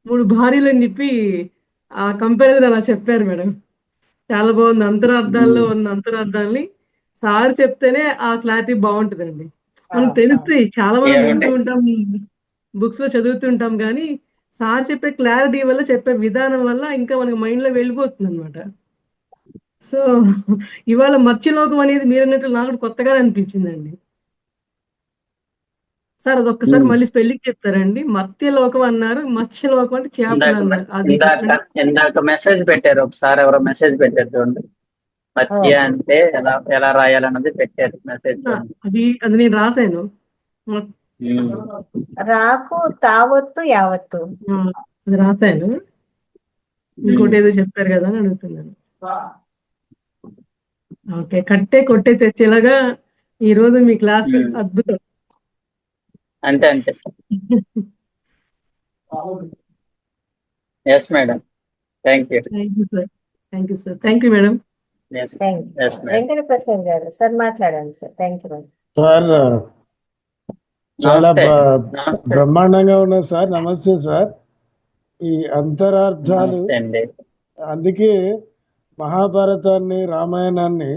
3 భార్యలు అని చెప్పి ఆ కంపారిజన్ అలా చెప్పారు మేడం. చాలా బాగుంది. అంతరార్థాల్లో ఉన్న అంతరార్థాలని సార్ చెప్తేనే ఆ క్లారిటీ బాగుంటుందండి. మనం తెలుస్తాయి, చాలా మంది వింటూ ఉంటాం, బుక్స్ లో చదువుతుంటాం, కానీ సార్ చెప్పే క్లారిటీ వల్ల, చెప్పే విధానం వల్ల ఇంకా మనకి మైండ్ లో వెళ్ళిపోతుంది అనమాట. సో ఇవాళ మత్స్యలోకం అనేది మీరు అన్నట్లు నాకు కొత్తగా అనిపించిందండి సార్. అదొక్కసారి మళ్ళీ స్పెల్లింగ్ చెప్తారండి? మత్స్యలోకం అన్నారు, మత్స్యలోకం అంటే చేపలు అన్నారు. ఇందాక మెసేజ్ పెట్టారు ఒకసారి, ఎవరో మెసేజ్ పెట్టారు చూడండి. మత్స్య అంటే ఎలా రాయాలన్నది పెట్టారు మెసేజ్. అది నేను రాశాను. రాకు తావత్తు యావత్తు అది రాశాను. ఇంకోటి ఏదో చెప్పారు కదా అని అడుగుతున్నాను. ఓకే, కట్టే కొట్టే తెచ్చేలాగా ఈ రోజు మీ క్లాస్ అద్భుతం. అంతే అంతే. Yes madam, thank you. Thank you sir. Thank you sir. Thank you madam. Yes thank you. Yes madam. Venkata Prasad గారు సార్ మాట్లాడండి sir. Thank you madam. Sir చాలా నమస్తే. నమస్తే. బ్రహ్మాండంగా ఉన్నది సార్. నమస్తే సార్. ఈ అంతరార్థాలు, నమస్తే అండి. అందుకే మహాభారతాన్ని రామాయణాన్ని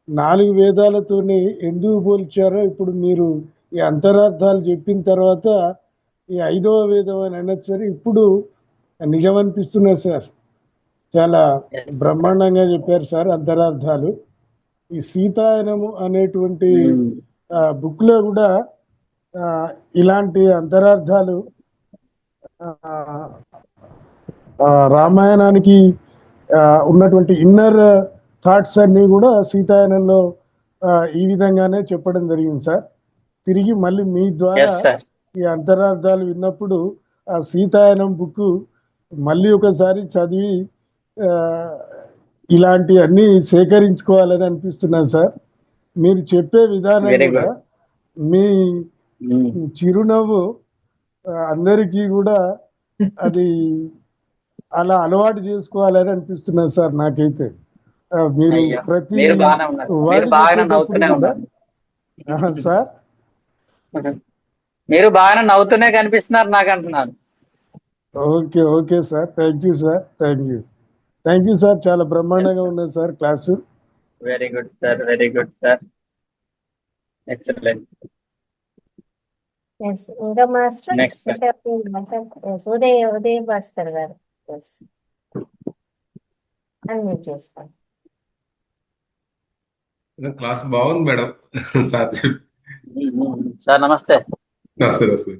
4 వేదాలతోని ఎందుకు పోల్చారో ఇప్పుడు మీరు ఈ అంతరార్థాలు చెప్పిన తర్వాత ఈ 5వ వేదం అని అనొచ్చని ఇప్పుడు నిజమనిపిస్తున్నది సార్. చాలా బ్రహ్మాండంగా చెప్పారు సార్ అంతరార్థాలు. ఈ సీతాయనము అనేటువంటి బుక్ లో కూడా ఇలాంటి అంతరార్థాలు రామాయణానికి ఉన్నటువంటి ఇన్నర్ థాట్స్ అన్ని కూడా సీతాయనంలో ఈ విధంగానే చెప్పడం జరిగింది సార్. తిరిగి మళ్ళీ మీ ద్వారా ఎస్ సార్. ఈ అంతరార్థాలు విన్నప్పుడు ఆ సీతాయనం బుక్ మళ్ళీ ఒకసారి చదివి ఇలాంటి అన్ని సేకరించుకోవాలని అనిపిస్తున్నది సార్. మీరు చెప్పే విధానం Very కూడా good. మీ చిరునవ్వు అందరికీ కూడా అది అలా అలవాటు చేసుకోవాలని అనిపిస్తున్నది సార్ నాకైతే. మీరు అయ్యో, ప్రతి మీరు బాగానే ఉన్నారు. మీరు బాగానే నవ్వుతూనే ఉన్నారు సార్. మీరు బాగానే నవ్వుతూనే కనిపిస్తున్నారు నాకు అంటున్నాను. Okay okay sir. Thank you sir. Thank you sir. చాలా బ్రహ్మాండంగా ఉన్నది sir class. Very good sir. Very good sir. Excellent. Yes. ఇంకా మాస్టర్ Next, sir. ఉదయ భాస్కర్ గారు అన్మ్యూట్ చేసుకోండి. క్లాస్ బాగుంది మేడం. సార్ నమస్తే. నమస్తే నమస్తే.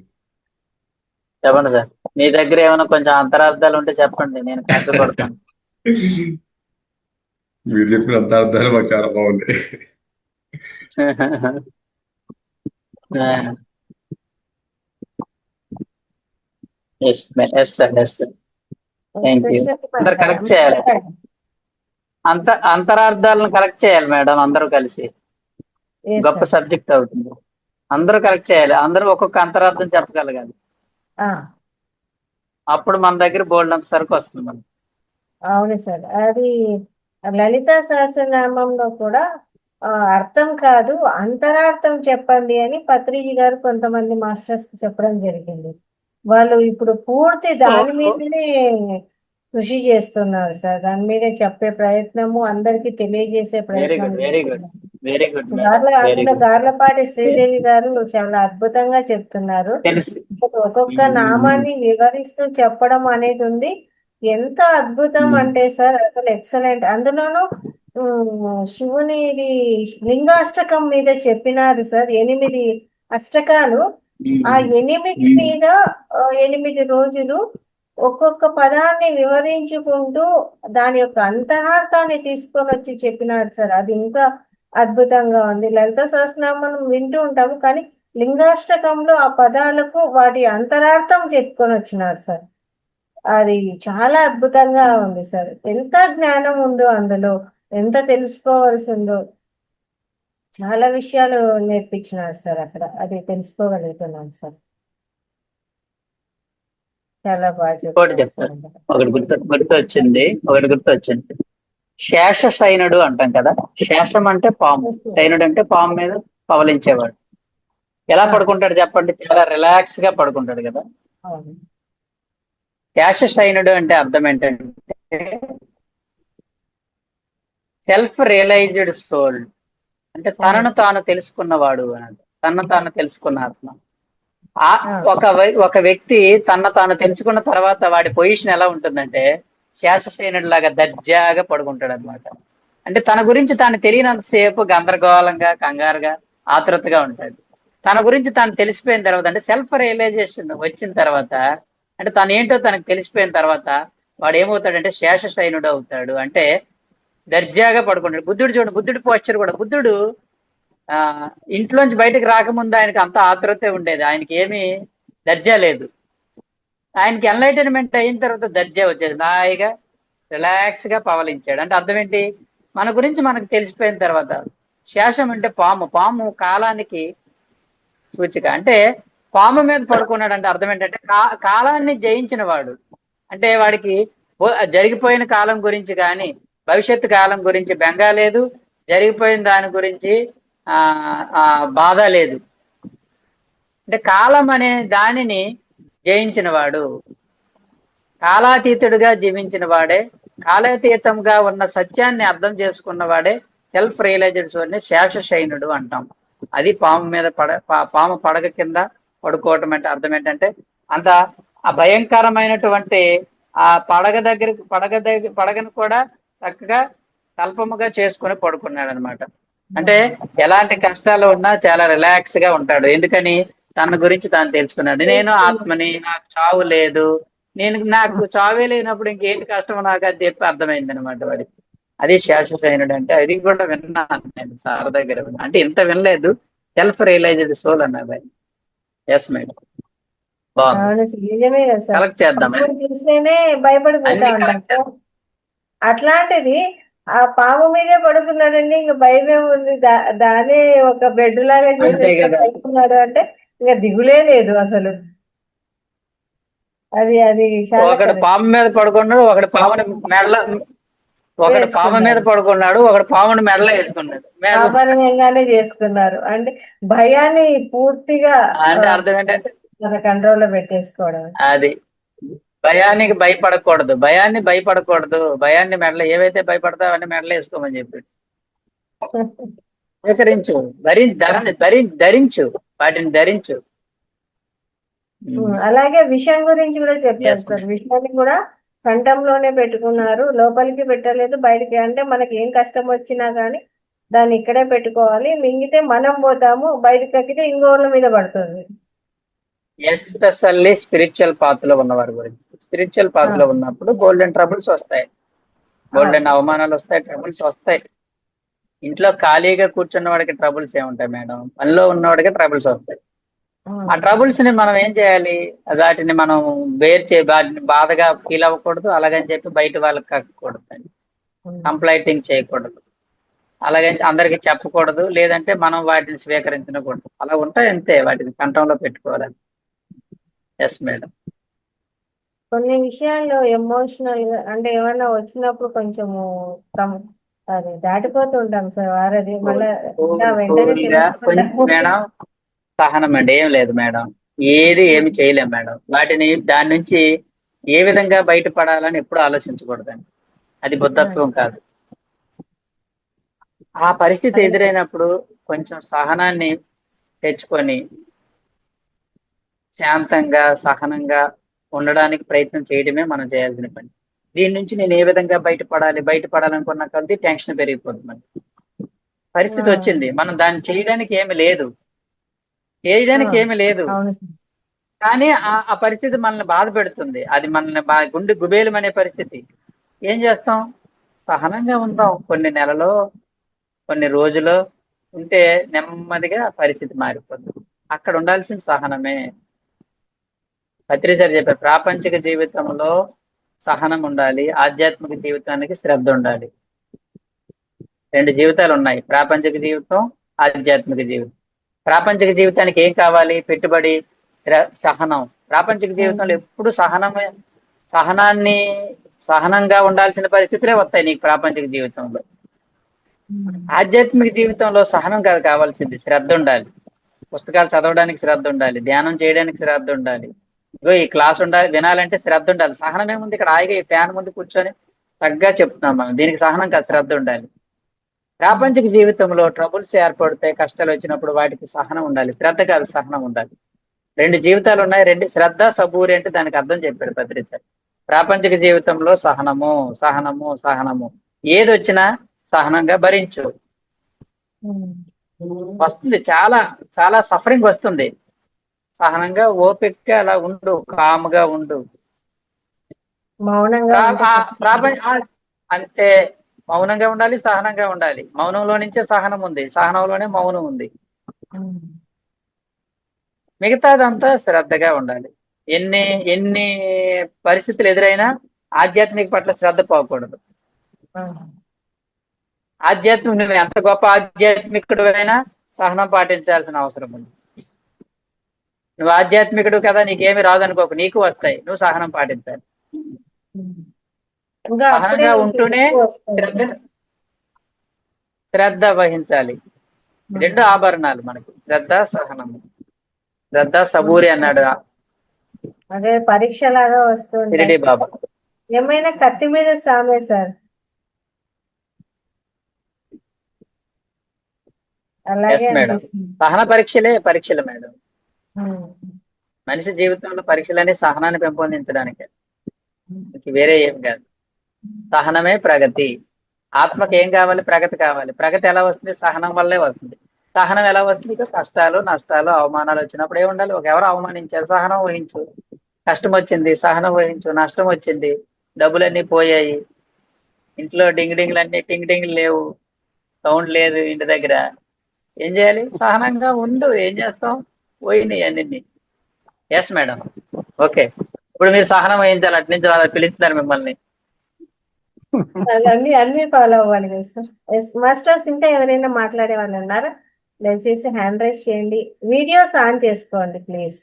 చెప్పండి సార్. మీ దగ్గర ఏమైనా కొంచెం అంతరార్థాలు ఉంటే చెప్పండి, నేను కష్టపడతాను. మీరు చెప్పిన అంత అర్థాలు మాకు చాలా బాగున్నాయి. Yes sir. Yes sir. Thank you. అందరు కరెక్ట్ చేయాలి. అంతరార్థాలను కరెక్ట్ చేయాలి మేడం, అందరూ కలిసి. Yes, గొప్ప sir. సబ్జెక్ట్ అవుతుంది. అందరూ కరెక్ట్ చేయాలి. అందరూ ఒక్కొక్క అంతరార్థం చెప్పగలగాలి. అప్పుడు మన దగ్గర బోల్డ్ సరుకు వస్తుంది మనకి. అవును సార్. అది లలితా సహస్రనామంలో కూడా అర్థం కాదు అంతరార్థం చెప్పండి అని పత్రిజీ గారు కొంతమంది మాస్టర్స్ కి చెప్పడం జరిగింది. వాళ్ళు ఇప్పుడు పూర్తి దాని మీదనే కృషి చేస్తున్నారు సార్. దాని మీదే చెప్పే ప్రయత్నము, అందరికి తెలియజేసే వెరీ ప్రయత్నం good. Very good. Very good madam. Very అందులో గుడ్. గార్లపాటి శ్రీదేవి గారు చాలా అద్భుతంగా చెప్తున్నారు. తెలుసు. ఒక్కొక్క నామాన్ని వివరిస్తూ చెప్పడం అనేది ఉంది. ఎంత అద్భుతం అంటే సార్, అసలు ఎక్సలెంట్. అందులోనూ శివుని లింగాష్టకం మీద చెప్పినారు సార్. 8 అష్టకాలు. ఆ 8 మీద 8 రోజులు ఒక్కొక్క పదాన్ని వివరించుకుంటూ దాని యొక్క అంతరార్థాన్ని తీసుకొని వచ్చి చెప్పినారు సార్. అది ఇంకా అద్భుతంగా ఉంది. లలిత సహస్రనామం వింటూ ఉంటాము, కానీ లింగాష్టకంలో ఆ పదాలకు వాటి అంతరార్థం చెప్పుకొని వచ్చినారు సార్. అది చాలా అద్భుతంగా ఉంది సార్. ఎంత జ్ఞానం ఉందో అందులో, ఎంత తెలుసుకోవాల్సిందో, చాలా విషయాలు నేర్పించినారు సార్ అక్కడ. అది తెలుసుకోగలుగుతున్నాను సార్. చాలా బాగా ఇంకోటి చెప్పారు చెప్తాను. సార్. ఒకటి గుర్తొచ్చింది. శేష సైనుడు అంటాం కదా. శేషం అంటే పాము, సైనుడు అంటే పాము మీద పవలించేవాడు. ఎలా పడుకుంటాడు చెప్పండి? చాలా రిలాక్స్ గా పడుకుంటాడు కదా. అవును. శేష సైనుడు అంటే అర్థం ఏంటంటే సెల్ఫ్ రియలైజ్డ్ సోల్, అంటే తనను తాను తెలుసుకున్నవాడు అని. తనను తాను తెలుసుకున్న ఆత్మ. ఒక వ్యక్తి తన తాను తెలుసుకున్న తర్వాత వాడి పొజిషన్ ఎలా ఉంటుందంటే శేషశయనుడి లాగా దర్జాగా పడుకుంటాడు అనమాట. అంటే తన గురించి తాను తెలియనంతసేపు గందరగోళంగా, కంగారుగా, ఆతృతగా ఉంటాడు. తన గురించి తాను తెలిసిపోయిన తర్వాత, అంటే సెల్ఫ్ రియలైజేషన్ వచ్చిన తర్వాత, అంటే తను ఏంటో తనకు తెలిసిపోయిన తర్వాత వాడు ఏమవుతాడంటే శేషశయనుడు అవుతాడు. అంటే దర్జాగా పడుకుంటాడు. బుద్ధుడు చూడండి, బుద్ధుడి పోస్చర్ కూడా. బుద్ధుడు ఇంట్లోంచి బయటకు రాకముందు ఆయనకి అంత ఆతృతే ఉండేది. ఆయనకి ఏమీ దర్జా లేదు. ఆయనకి ఎన్లైటన్మెంట్ అయిన తర్వాత దర్జా వచ్చేది. హాయిగా రిలాక్స్ గా పవలించాడు. అంటే అర్థం ఏంటి? మన గురించి మనకు తెలిసిపోయిన తర్వాత శేషం అంటే పాము. పాము కాలానికి సూచిక. అంటే పాము మీద పడుకున్నాడు అంటే అర్థం ఏంటంటే కాలాన్ని జయించిన వాడు. అంటే వాడికి జరిగిపోయిన కాలం గురించి కానీ భవిష్యత్తు కాలం గురించి బెంగ లేదు, జరిగిపోయిన దాని గురించి ఆ ఆ బాధ లేదు. అంటే కాలం అనే దానిని జయించిన వాడు, కాలాతీతుడిగా జీవించిన వాడే, కాలాతీతంగా ఉన్న సత్యాన్ని అర్థం చేసుకున్న వాడే సెల్ఫ్ రియలైజ్డ్ సోల్ని శేషశయనుడు అంటాం. అది పాము మీద పాము పడగ కింద పడుకోవటం అంటే అర్థం ఏంటంటే అంత భయంకరమైనటువంటి ఆ పడగను కూడా చక్కగా కల్పముగా చేసుకుని పడుకున్నాడు అనమాట. అంటే ఎలాంటి కష్టాలు ఉన్నా చాలా రిలాక్స్ గా ఉంటాడు. ఎందుకని? తన గురించి తాను తెలుసుకున్నాడు. నేను ఆత్మని, నాకు చావు లేదు, నాకు చావే లేనప్పుడు ఇంకేంటి కష్టం నాకు అని చెప్పి అర్థమైంది అనమాట వాడికి. అది శేషశయనుడు అంటే. అది కూడా విన్నాను నేను సార్ దగ్గర. అంటే ఇంత వినలేదు. సెల్ఫ్ రియలైజ్డ్ సోల్ అన్నది. ఎస్ మేడం, బాగుంది. అవును సార్, నిజమే కదా సార్. కలెక్ట్ చేద్దాం. పాముని చూస్తేనే భయపడిపోతా అన్ని ఉంటాం. కలెక్ట్ చేద్దాం. అట్లాంటిది ఆ పాము మీదే పడుకున్నాడండి, ఇంకా భయం ఏముంది? దానే ఒక బెడ్ లాగా అంతే చేసేసుకొని కదా. పడుకున్నాడు అంటే ఇంకా దిగులే లేదు అసలు. అది చాలా ఒకడు correct. పాము మీద పడుకున్నాడు, ఒకడు పాముని మెడల, ఒకడు పాము మీద వేసుకున్నారు, పడుకున్నాడు, ఒకడు పాముని మెడలో వేసుకున్నాడు. సామాన్యంగానే చేసుకున్నారు. అంటే భయాన్ని పూర్తిగా అంటే అర్థం ఏంటంటే మన కంట్రోల్లో పెట్టేసుకోవడం. అది భయానికి భయపడకూడదు, భయాన్ని మెడలో ఏవైతే భయపడతావో అవన్నీ మెడలో వేసుకోమని చెప్పి స్వీకరించు, ధరించు, వాటిని ధరించు. అలాగే విషయం గురించి కూడా చెప్పారు Yes, సార్. ma'am. విషయాన్ని కూడా కంఠంలోనే పెట్టుకున్నారు, లోపలికి పెట్టలేదు, బయటికి. అంటే మనకి ఏం కష్టం వచ్చినా కానీ దాన్ని ఇక్కడే పెట్టుకోవాలి. మింగితే మనం పోతాము, బయటకు ఎక్కితే ఇంకోళ్ళ మీద పడుతుంది. ఎస్పెషల్లీ స్పిరిచువల్ పాత్ లో ఉన్నవారి గురించి. స్పిరిచువల్ పాత్ లో ఉన్నప్పుడు గోల్డెన్ ట్రబుల్స్ వస్తాయి, గోల్డెన్ అవమానాలు వస్తాయి, ట్రబుల్స్ వస్తాయి. ఇంట్లో ఖాళీగా కూర్చున్న వాడికి ట్రబుల్స్ ఏముంటాయి మేడం? పనిలో ఉన్నవాడికి ట్రబుల్స్ వస్తాయి. ఆ ట్రబుల్స్ ని మనం ఏం చేయాలి? వాటిని మనం వాటిని బాధగా ఫీల్ అవ్వకూడదు, అలాగని చెప్పి బయట వాళ్ళకి కక్కకూడదు, కంప్లైంటింగ్ చేయకూడదు, అలాగే అందరికి చెప్పకూడదు, లేదంటే మనం వాటిని స్వీకరించకూడదు. అలా ఉంటాయి అంతే, వాటిని కంఠంలో పెట్టుకోవాలని. Yes madam. కొన్ని విషయాల్లో ఎమోషనల్ గా అంటే ఏమైనా వచ్చినప్పుడు కొంచెము అది దాటిపోతూ ఉంటాం సార్. వారది మళ్ళీ వెంటనే తెలుసుకుంటాము. మేడం సహనం అండి, ఏం లేదు మేడం, ఏమి చేయలేం మేడం. దాని నుంచి ఏ విధంగా బయటపడాలని ఎప్పుడు ఆలోచించకూడదండి. అది బుద్ధత్వం కాదు. ఆ పరిస్థితి ఎదురైనప్పుడు కొంచెం సహనాన్ని తెచ్చుకొని శాంతంగా, సహనంగా ఉండడానికి ప్రయత్నం చేయడమే మనం చేయాల్సిన పని. దీని నుంచి నేను ఏ విధంగా బయటపడాలనుకున్న కొద్దీ టెన్షన్ పెరిగిపోతుంది. పరిస్థితి వచ్చింది, మనం దాన్ని చేయడానికి ఏమి లేదు, కానీ ఆ పరిస్థితి మనల్ని బాధ పెడుతుంది. అది మనల్ని గుండె గుబేలం అనే పరిస్థితి. ఏం చేస్తాం? సహనంగా ఉందాం. కొన్ని నెలలో, కొన్ని రోజులు ఉంటే నెమ్మదిగా పరిస్థితి మారిపోతుంది. అక్కడ ఉండాల్సిన సహనమే. పత్రి సార్ చెప్పారు, ప్రాపంచిక జీవితంలో సహనం ఉండాలి, ఆధ్యాత్మిక జీవితానికి శ్రద్ధ ఉండాలి. 2 జీవితాలు ఉన్నాయి, ప్రాపంచిక జీవితం, ఆధ్యాత్మిక జీవితం. ప్రాపంచిక జీవితానికి ఏం కావాలి? పెట్టుబడి, సహనం. ప్రాపంచిక జీవితంలో ఎప్పుడు సహనంగా ఉండాల్సిన పరిస్థితులే వస్తాయి నీకు ప్రాపంచిక జీవితంలో. ఆధ్యాత్మిక జీవితంలో సహనం కాదు కావాల్సింది, శ్రద్ధ ఉండాలి. పుస్తకాలు చదవడానికి శ్రద్ధ ఉండాలి, ధ్యానం చేయడానికి శ్రద్ధ ఉండాలి, ఈ క్లాస్ ఉండాలి, వినాలంటే శ్రద్ధ ఉండాలి. సహనం ఏముంది? ఇక్కడ హాయిగా ఈ ఫ్యాన్ ముందు కూర్చొని తగ్గగా చెప్తున్నాం మనం. దీనికి సహనం కాదు, శ్రద్ధ ఉండాలి. ప్రాపంచిక జీవితంలో ట్రబుల్స్ ఏర్పడతాయి, కష్టాలు వచ్చినప్పుడు వాటికి సహనం ఉండాలి, శ్రద్ధ కాదు, సహనం ఉండాలి. 2 జీవితాలు ఉన్నాయి, 2 శ్రద్ధ సబూరి అంటే దానికి అర్థం చెప్పాడు పత్రి సార్. ప్రాపంచిక జీవితంలో సహనము, ఏది వచ్చినా సహనంగా భరించు. వస్తుంది, చాలా చాలా సఫరింగ్ వస్తుంది. సహనంగా, ఓపికగా అలా ఉండు, కామ్గా ఉండు. అంటే మౌనంగా ఉండాలి, సహనంగా ఉండాలి. మౌనంలో నుంచే సహనం ఉంది, సహనంలోనే మౌనం ఉంది. మిగతాదంతా శ్రద్ధగా ఉండాలి. ఎన్ని పరిస్థితులు ఎదురైనా ఆధ్యాత్మిక పట్ల శ్రద్ధ పోకూడదు. ఆ, ఆధ్యాత్మిక నువ్వు ఎంత గొప్ప ఆధ్యాత్మికుడు అయినా సహనం పాటించాల్సిన అవసరం ఉంది. నువ్వు ఆధ్యాత్మికుడు కదా, నీకేమి రాదనుకోకు, నీకు వస్తాయి, నువ్వు సహనం పాటించాలి. ఇంకా అప్పుడే సహనంగా మీకు ఉంటూనే ఎక్కువ వస్తుంది. శ్రద్ధ శ్రద్ధ వహించాలి. రెండు ఆభరణాలు మనకి, శ్రద్ధ సహనము. శ్రద్ధ సబూరి అన్నాడు అదే పరీక్ష లాగా వస్తుంటాయి. షిరిడి బాబా. ఏమైనా కత్తి మీద సామే సార్, అలాగే ఎస్ మేడం. అనిపిస్తుంది. సహన పరీక్షలు మేడం. ఉమ్. మనిషి జీవితంలో పరీక్షలనే సహనాన్ని పెంపొందించడానికి, వేరే ఏం కాదు. సహనమే ప్రగతి. ఆత్మకి ఏం కావాలి? ప్రగతి కావాలి. ప్రగతి ఎలా వస్తుంది? సహనం వల్లే వస్తుంది. సహనం ఎలా వస్తుంది? కష్టాలు, నష్టాలు, అవమానాలు వచ్చినప్పుడు ఏమి ఉండాలి? ఎవరు అవమానించారు, సహనం వహించు. కష్టం వచ్చింది, సహనం వహించు. నష్టం వచ్చింది, డబ్బులన్నీ పోయాయి, ఇంట్లో డింగ్ డింగ్లన్నీ టింగ్ డింగ్ లేవు, సౌండ్ లేదు ఇంటి దగ్గర, ఏం చేయాలి? సహనంగా ఉండు. ఏం చేస్తాం? పోయినాయి అన్ని. Yes madam. ఓకే, ఇప్పుడు మీరు సహనం వహించాలి. అటు నుంచి వాళ్ళు పిలుస్తున్నారు మిమ్మల్ని. అన్ని అన్ని ఫాలో అవ్వాలి కదా సార్. ఎస్ మాస్టర్స్, ఇంకా ఎవరైనా మాట్లాడే వాళ్ళు ఉన్నారా? దయచేసి హ్యాండ్ రైజ్ చేయండి. వీడియోస్ ఆన్ చేసుకోండి please.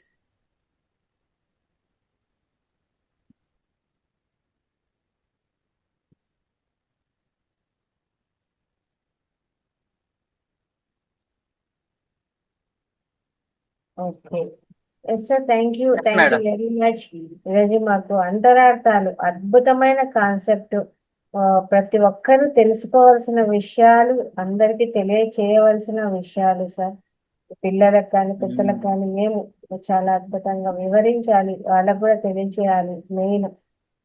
Okay. Yes sir, thank you Yes, madam. Very much. ఈరోజు మాకు అంతరార్థాలు, అద్భుతమైన కాన్సెప్ట్, ప్రతి ఒక్కరూ తెలుసుకోవాల్సిన విషయాలు, అందరికీ తెలియచేయవలసిన విషయాలు సార్. పిల్లలకు కానీ పెద్దలకు కానీ మేము చాలా అద్భుతంగా వివరించాలి, వాళ్ళకు కూడా తెలియచేయాలి. మెయిన్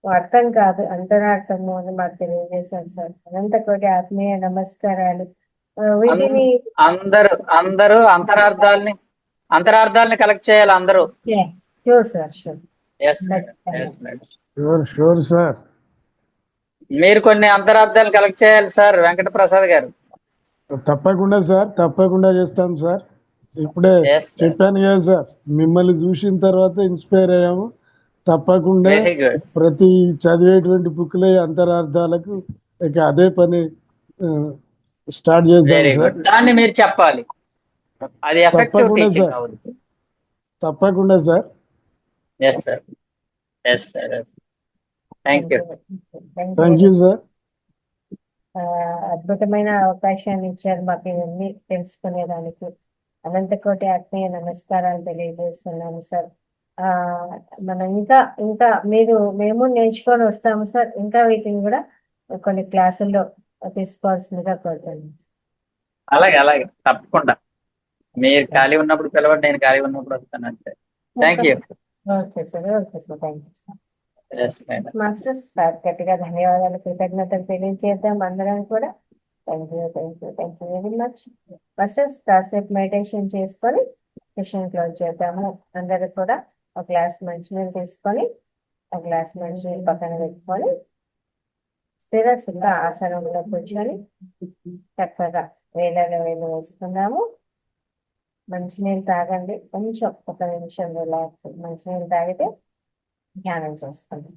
అర్థం కాదు, అంతరార్థము అని మాకు తెలియజేశారు సార్. అనంత కోటి ఆత్మీయ నమస్కారాలు. వీటిని అందరూ అందరూ అంతరార్థాలని కలెక్ట్ చేయాలి అందరూ. Sure sir, sure. Yes madam. Yes madam. Sure sure sir. మీరు కొన్ని అంతరార్థాలు కలెక్ట్ చేయాలి సార్ వెంకట ప్రసాద్ గారు. తప్పకుండా సార్, తప్పకుండా చేస్తాం సార్. ఇప్పుడే Yes, sir. చెప్పాను కదా సార్, మిమ్మల్ని చూసిన తర్వాత ఇన్స్పైర్ అయ్యాము. తప్పకుండా వెరీ గుడ్. ప్రతి చదివేటువంటి బుక్లే అంతరార్థాలకు ఇక అదే పని స్టార్ట్ చేద్దాం వెరీ సార్. గుడ్. దాన్ని మీరు చెప్పాలి. అది ఎఫెక్టివ్ తప్పకుండా టీచింగ్ సార్. అవుతుంది. తప్పకుండా sir. Yes sir. Yes sir. Yes. Thank you. Thank you sir. అద్భుతమైన అవకాశాన్ని ఇచ్చారు మాకు ఇవన్నీ తెలుసుకునేదానికి. అనంతకోటి ఆత్మీయ నమస్కారాలు తెలియజేస్తున్నాను సార్. ఆ మనం ఇంకా ఇంకా మేము నేర్చుకొని వస్తాము సార్. ఇంకా వీటిని కూడా కొన్ని క్లాసుల్లో తీసుకోవాల్సిందిగా కోరుతున్నాను. అలాగే అలాగే తప్పకుండా. మీరు ఖాళీ ఉన్నప్పుడు పిలవండి, నేను ఖాళీ ఉన్నప్పుడు వస్తాను అంతే. Thank you. Okay sir, okay sir, thank you sir. Yes madam. Masters sir గట్టిగా ధన్యవాదాలు, కృతజ్ఞతలు తెలియజేద్దాం అందరం కూడా. Thank you very much. Masters కాసేపు మెడిటేషన్ చేసుకొని సెషన్ క్లోజ్ చేద్దాము. అందరూ కూడా ఒక గ్లాస్ మంచినీళ్ళు తీసుకొని, ఒక గ్లాస్ మంచినీళ్ళు పక్కన పెట్టుకొని స్థిర సుఖ ఆసనంలో కూర్చొని చక్కగా వేలలో వేలు వేసుకుందాము. మంచినీళ్ళు తాగండి, కొంచెం ఒక నిమిషం రిలాక్స్. మంచినీళ్ళు తాగితే ధ్యానం చేసుకుందాం.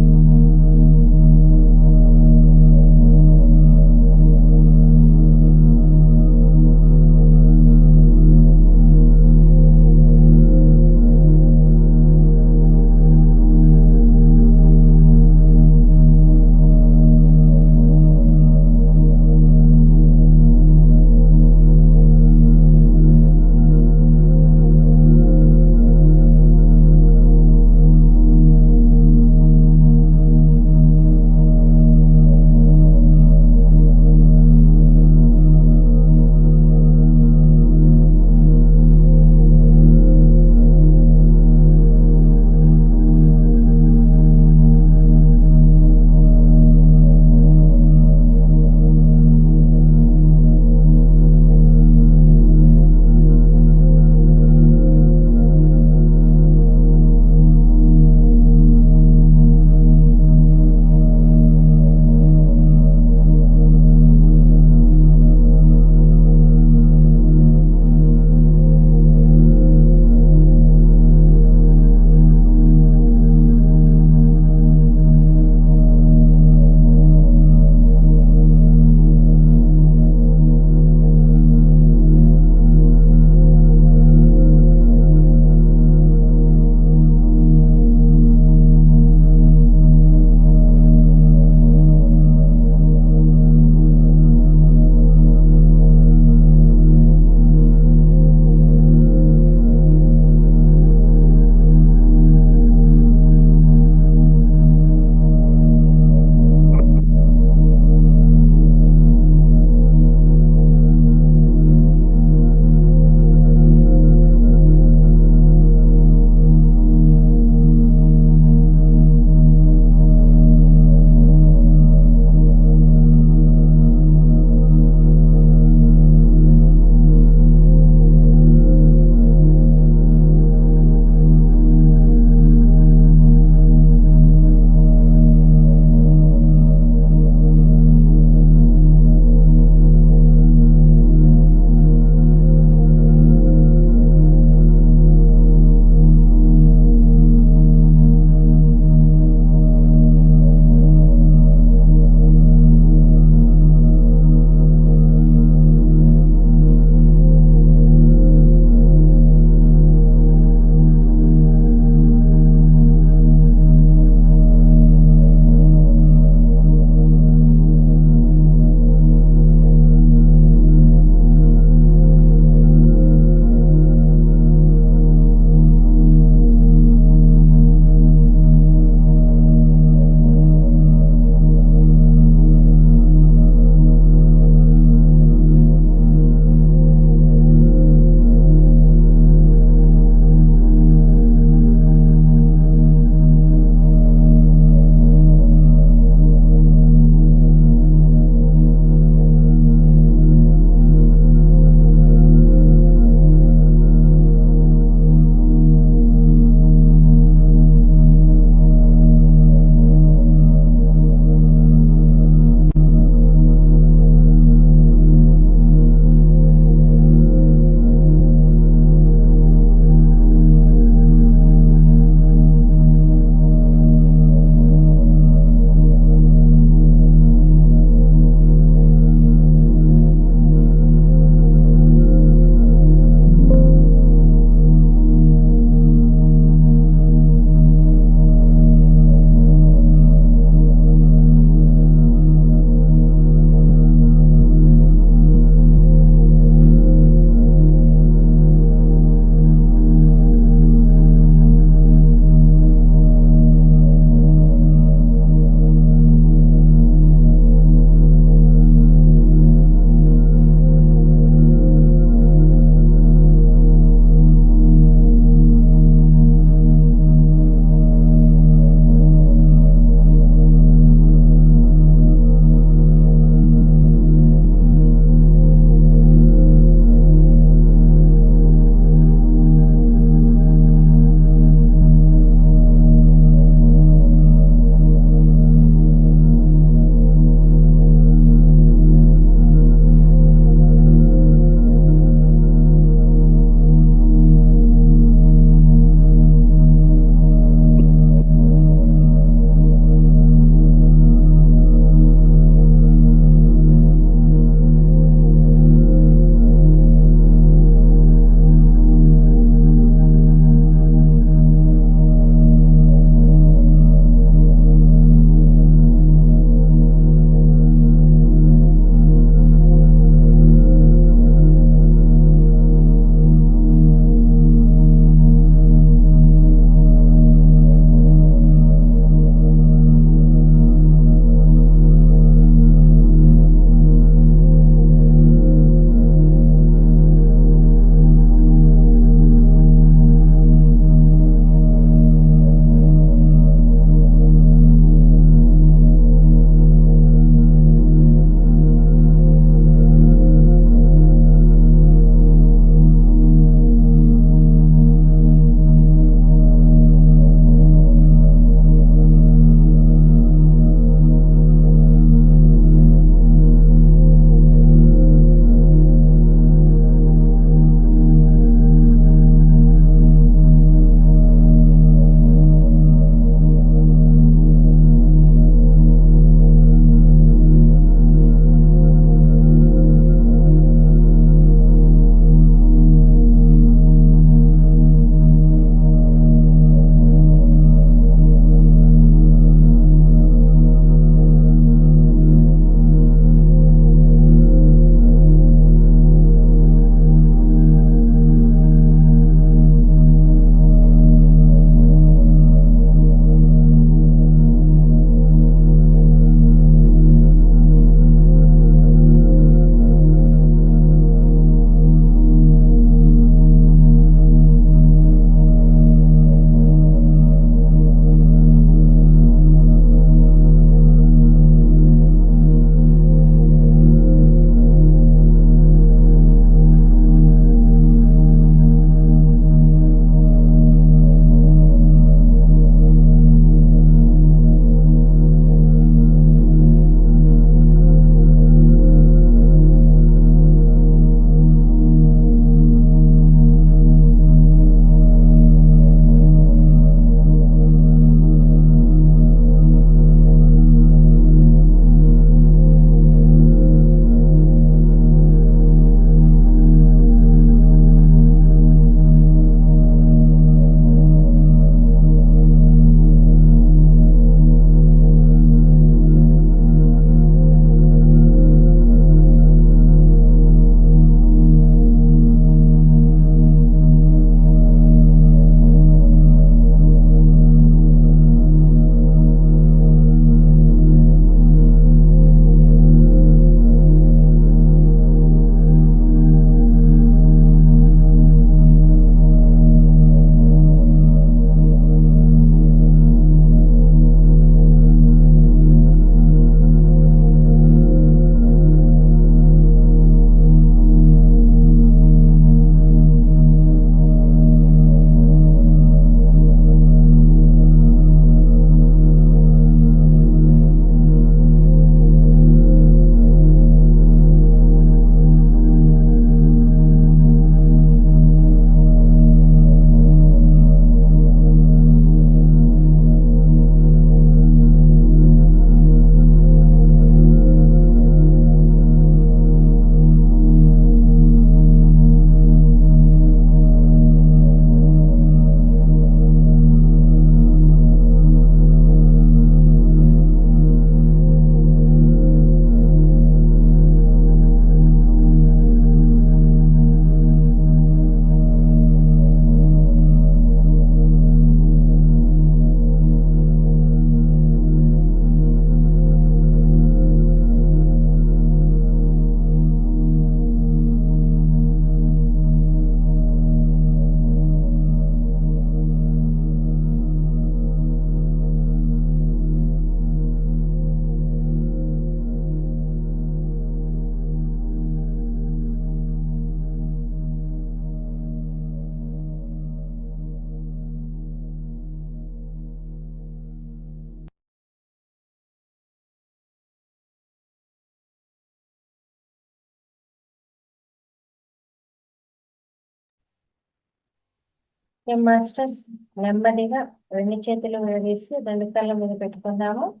మాస్టర్స్ నెమ్మదిగా రెండు చేతులు విడదీసి రెండు కళ్ళ మీద పెట్టుకుందాము.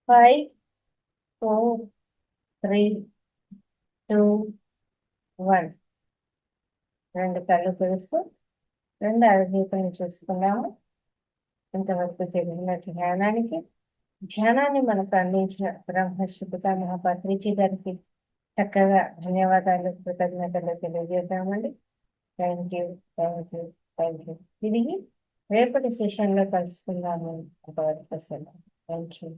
5, 4, 3, 2, 1. రెండు కళ్ళు తెరుస్తూ రెండు అరగీతలు చూసుకున్నాము. ఇంతవరకు జరిగిన ధ్యానాన్ని మనకు అందించిన బ్రహ్మశ్రీ పితామహ పత్రిజీ గారికి చక్కగా ధన్యవాదాలు, కృతజ్ఞతలు తెలియజేద్దామండి. Thank you, thank you, thank you. తిరిగి రేపటి సెషన్లో కలుసుకుందాము. అంతవరకు సెలవు. Thank you.